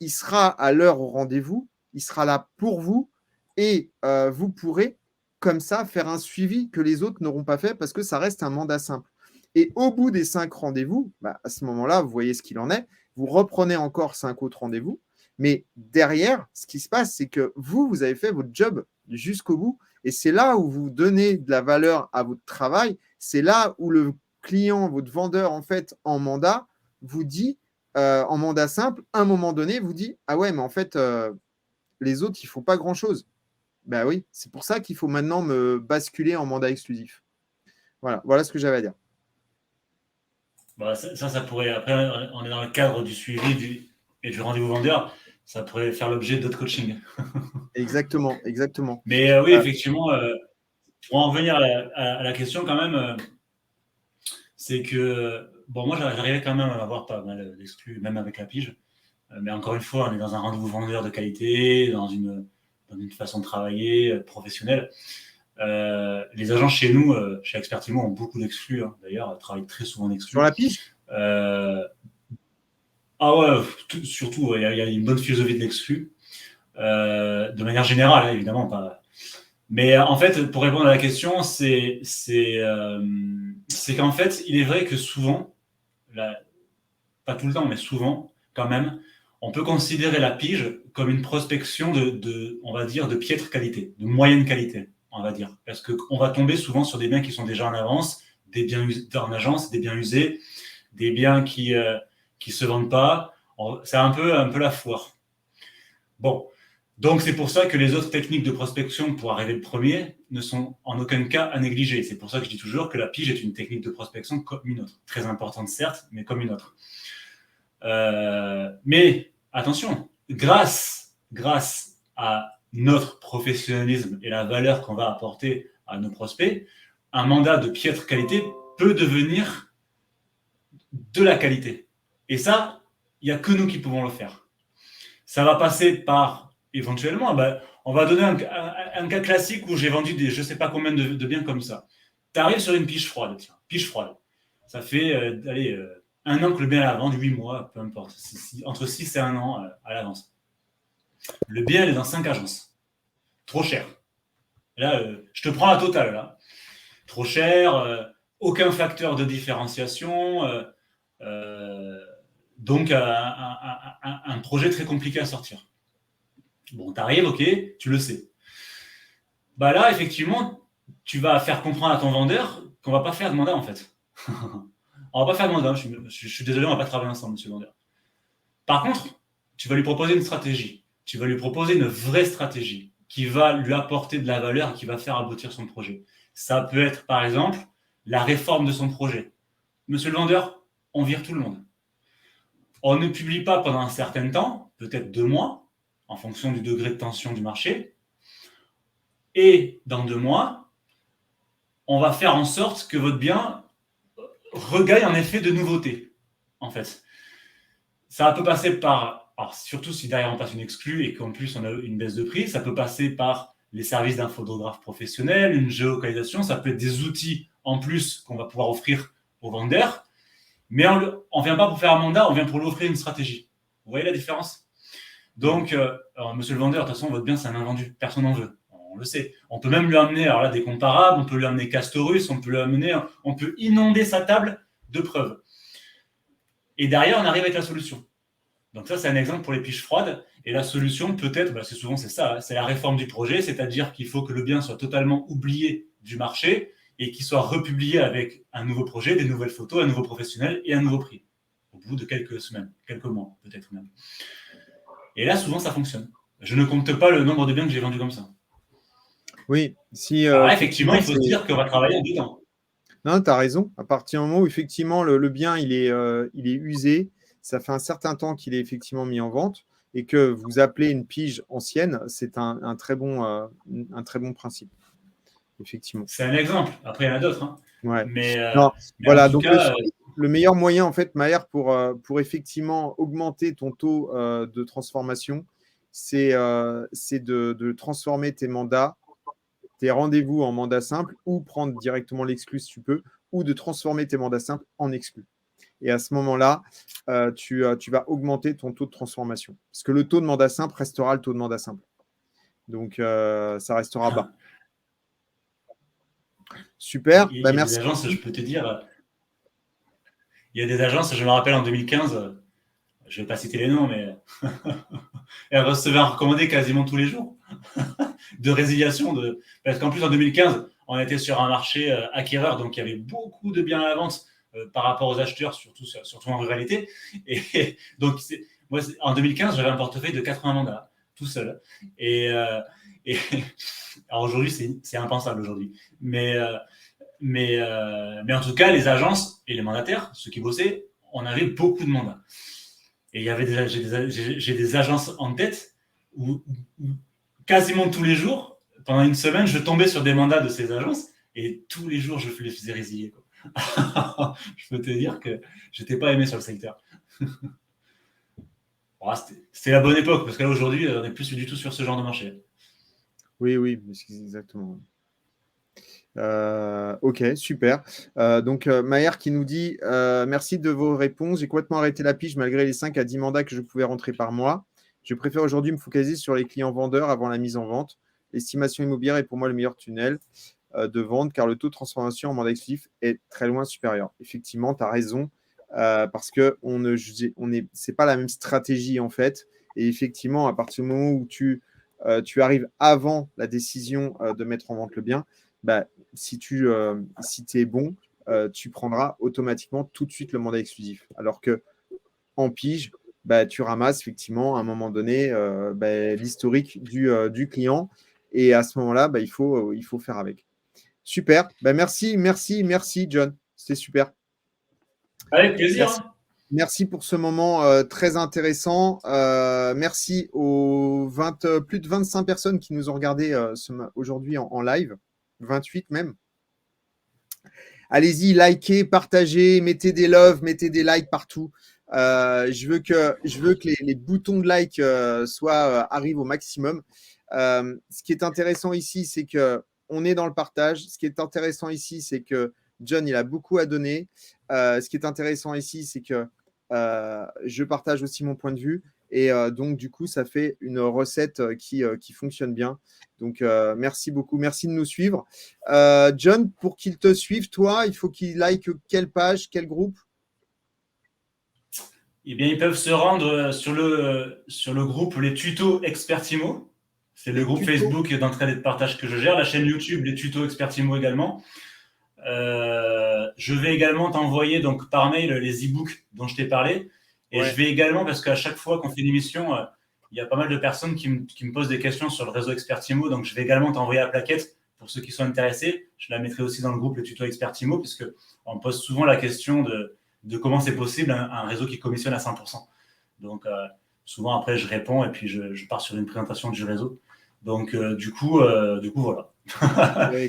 Il sera à l'heure au rendez-vous, il sera là pour vous et vous pourrez comme ça faire un suivi que les autres n'auront pas fait parce que ça reste un mandat simple. Et au bout des 5 rendez-vous, bah, à ce moment-là, vous voyez ce qu'il en est, vous reprenez encore 5 autres rendez-vous, mais derrière, ce qui se passe, c'est que vous avez fait votre job jusqu'au bout et c'est là où vous donnez de la valeur à votre travail, c'est là où le client, votre vendeur, en fait, en mandat, vous dit, en mandat simple, à un moment donné, vous dit, ah ouais, mais en fait, les autres, ils ne font pas grand-chose. Ben oui, c'est pour ça qu'il faut maintenant me basculer en mandat exclusif. Voilà ce que j'avais à dire. Bah, ça pourrait, après, on est dans le cadre du suivi et du rendez-vous vendeur, ça pourrait faire l'objet d'autres coachings. Exactement. Mais oui, effectivement, pour en revenir à la question quand même, c'est que, bon, moi, j'arrivais quand même à avoir pas mal d'exclus, même avec la pige. Mais encore une fois, on est dans un rendez-vous vendeur de qualité, dans une façon de travailler professionnelle. Les agents chez nous, chez Expertimo, ont beaucoup d'exclus. Hein. D'ailleurs, travaillent très souvent en exclus. Sur la pige Ah ouais, surtout, il y a une bonne philosophie de l'exclu. De manière générale, hein, évidemment. Pas... Mais en fait, pour répondre à la question, c'est qu'en fait, il est vrai que souvent, pas tout le temps, mais souvent, quand même, on peut considérer la pige comme une prospection on va dire, de piètre qualité, de moyenne qualité, on va dire. Parce qu'on va tomber souvent sur des biens qui sont déjà en avance, des biens en agence, des biens usés, des biens qui se vendent pas. C'est un peu la foire. Bon. Donc, c'est pour ça que les autres techniques de prospection pour arriver le premier ne sont en aucun cas à négliger. C'est pour ça que je dis toujours que la pige est une technique de prospection comme une autre. Très importante, certes, mais comme une autre. Mais attention, grâce à notre professionnalisme et la valeur qu'on va apporter à nos prospects, un mandat de piètre qualité peut devenir de la qualité. Et ça, il n'y a que nous qui pouvons le faire. Ça va passer par, éventuellement, on va donner un cas classique où j'ai vendu je ne sais pas combien de biens comme ça. Tu arrives sur une pige froide. Pige froide. Ça fait, un an que le bien est à la vente, 8 mois, peu importe. Entre 6 et 1 an à l'avance. Le bien, il est dans 5 agences. Trop cher. Là, je te prends la totale. Là. Trop cher, aucun facteur de différenciation. Donc, un projet très compliqué à sortir. Bon, tu arrives, ok, tu le sais. Là, effectivement, tu vas faire comprendre à ton vendeur qu'on ne va pas faire de mandat, en fait. On ne va pas faire de mandat. Je suis désolé, on ne va pas travailler ensemble, monsieur le vendeur. Par contre, tu vas lui proposer une stratégie. Tu vas lui proposer une vraie stratégie qui va lui apporter de la valeur et qui va faire aboutir son projet. Ça peut être, par exemple, la réforme de son projet. Monsieur le vendeur, on vire tout le monde. On ne publie pas pendant un certain temps, peut-être 2 mois, en fonction du degré de tension du marché. Et dans 2 mois, on va faire en sorte que votre bien regagne en effet de nouveauté, en fait. Ça peut passer par, alors surtout si derrière on passe une exclue et qu'en plus on a une baisse de prix, ça peut passer par les services d'un photographe professionnel, une géolocalisation, ça peut être des outils en plus qu'on va pouvoir offrir aux vendeurs, mais on ne vient pas pour faire un mandat, on vient pour lui offrir une stratégie. Vous voyez la différence ? Donc, monsieur le vendeur, de toute façon, votre bien, c'est un invendu, personne n'en veut. On le sait. On peut même lui amener alors là, des comparables, on peut lui amener Castorus, on peut inonder sa table de preuves. Et derrière, on arrive avec la solution. Donc ça, c'est un exemple pour les piges froides. Et la solution, peut-être, c'est souvent c'est ça, hein, c'est la réforme du projet, c'est-à-dire qu'il faut que le bien soit totalement oublié du marché et qu'il soit republié avec un nouveau projet, des nouvelles photos, un nouveau professionnel et un nouveau prix. Au bout de quelques semaines, quelques mois, peut-être même. Et là, souvent, ça fonctionne. Je ne compte pas le nombre de biens que j'ai vendus comme ça. Oui, si. Alors, effectivement, il faut se dire qu'on va travailler en 2 temps. Non, tu as raison. À partir du moment où effectivement le bien il est usé, ça fait un certain temps qu'il est effectivement mis en vente et que vous appelez une pige ancienne, c'est un très bon principe. Effectivement. C'est un exemple. Après, il y en a d'autres. Hein. Ouais. Mais voilà, en tout donc cas, le meilleur moyen, en fait, Maher, pour effectivement augmenter ton taux de transformation, c'est de transformer tes mandats, tes rendez-vous en mandat simple ou prendre directement l'exclu si tu peux, ou de transformer tes mandats simples en exclus. Et à ce moment-là, tu vas augmenter ton taux de transformation. Parce que le taux de mandat simple restera le taux de mandat simple. Donc, ça restera bas. Super. Il y a Merci. des agences, je peux te dire, il y a des agences, je me rappelle en 2015, je ne vais pas citer les noms, mais elles recevaient un recommandé quasiment tous les jours de résiliation. Parce qu'en plus, en 2015, on était sur un marché acquéreur, donc il y avait beaucoup de biens à la vente par rapport aux acheteurs, surtout en ruralité. Et donc, moi, en 2015, j'avais un portefeuille de 80 mandats, tout seul. Et alors aujourd'hui, c'est impensable aujourd'hui. Mais en tout cas, les agences et les mandataires, ceux qui bossaient, on avait beaucoup de mandats. Et j'ai des agences en tête où quasiment tous les jours, pendant une semaine, je tombais sur des mandats de ces agences et tous les jours, je les faisais résilier. Je peux te dire que je n'étais pas aimé sur le secteur. C'était la bonne époque, parce que là, aujourd'hui, on n'est plus du tout sur ce genre de marché. Oui, exactement. Ok, super. Donc, Maher qui nous dit merci de vos réponses. J'ai complètement arrêté la pige malgré les 5 à 10 mandats que je pouvais rentrer par mois. Je préfère aujourd'hui me focaliser sur les clients vendeurs avant la mise en vente. L'estimation immobilière est pour moi le meilleur tunnel de vente car le taux de transformation en mandat exclusif est très loin supérieur. Effectivement, tu as raison parce que c'est pas la même stratégie en fait. Et effectivement, à partir du moment où tu arrives avant la décision de mettre en vente le bien, si tu es bon, tu prendras automatiquement tout de suite le mandat exclusif. Alors que en pige, tu ramasses effectivement à un moment donné l'historique du client et à ce moment-là, il faut faire avec. Super. Merci, John. C'était super. Avec plaisir. Merci pour ce moment très intéressant. Merci aux plus de 25 personnes qui nous ont regardé aujourd'hui en live. 28 même. Allez-y, likez, partagez, mettez des loves, mettez des likes partout. Je veux que les boutons de like arrivent au maximum. Ce qui est intéressant ici, c'est qu'on est dans le partage. Ce qui est intéressant ici, c'est que John, il a beaucoup à donner. Ce qui est intéressant ici, c'est que je partage aussi mon point de vue. Et donc, du coup, ça fait une recette qui fonctionne bien. Donc, merci beaucoup. Merci de nous suivre. John, pour qu'ils te suivent, toi, il faut qu'ils likent quelle page, quel groupe? Eh bien, ils peuvent se rendre sur le groupe Les Tutos Expertimo. C'est le groupe Facebook d'entraide et de partage que je gère. La chaîne YouTube Les Tutos Expertimo également. Je vais également t'envoyer donc par mail les e-books dont je t'ai parlé. Et je vais également, parce qu'à chaque fois qu'on fait une émission, il y a pas mal de personnes qui me posent des questions sur le réseau Expertimo. Donc, je vais également t'envoyer la plaquette pour ceux qui sont intéressés. Je la mettrai aussi dans le groupe Les Tutos Expertimo, parce qu'on me pose souvent la question de comment c'est possible un réseau qui commissionne à 100%. Donc, souvent, après, je réponds et puis je pars sur une présentation du réseau. Donc, du coup, voilà.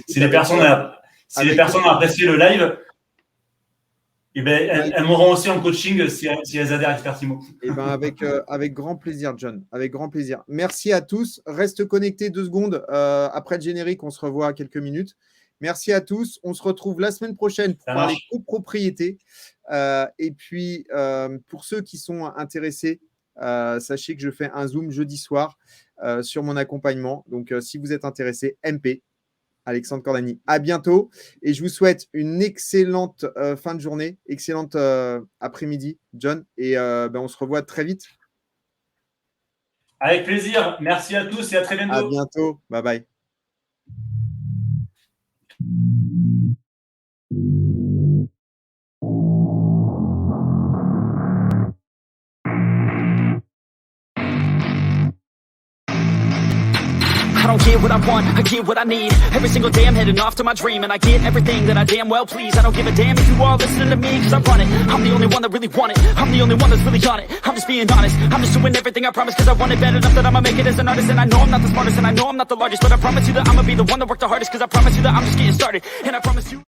Si les personnes ont apprécié le live, elles m'auront aussi en coaching si elles adhèrent à Expertimo. Avec grand plaisir, John. Avec grand plaisir. Merci à tous. Reste connecté 2 secondes. Après le générique, on se revoit quelques minutes. Merci à tous. On se retrouve la semaine prochaine pour parler copropriété. Et puis, pour ceux qui sont intéressés, sachez que je fais un Zoom jeudi soir sur mon accompagnement. Donc, si vous êtes intéressé, MP. Alexandre Cordani. À bientôt et je vous souhaite une excellente fin de journée, excellente après-midi, John. Et on se revoit très vite. Avec plaisir. Merci à tous et à très bientôt. À bientôt. Bye bye. I don't get what I want, I get what I need. Every single day I'm heading off to my dream, and I get everything that I damn well please. I don't give a damn if you all listening to me, cause I run it. I'm the only one that really want it. I'm the only one that's really on it. I'm just being honest. I'm just doing everything I promise, cause I want it bad enough that I'ma make it as an artist. And I know I'm not the smartest, and I know I'm not the largest, but I promise you that I'ma be the one that worked the hardest, cause I promise you that I'm just getting started. And I promise you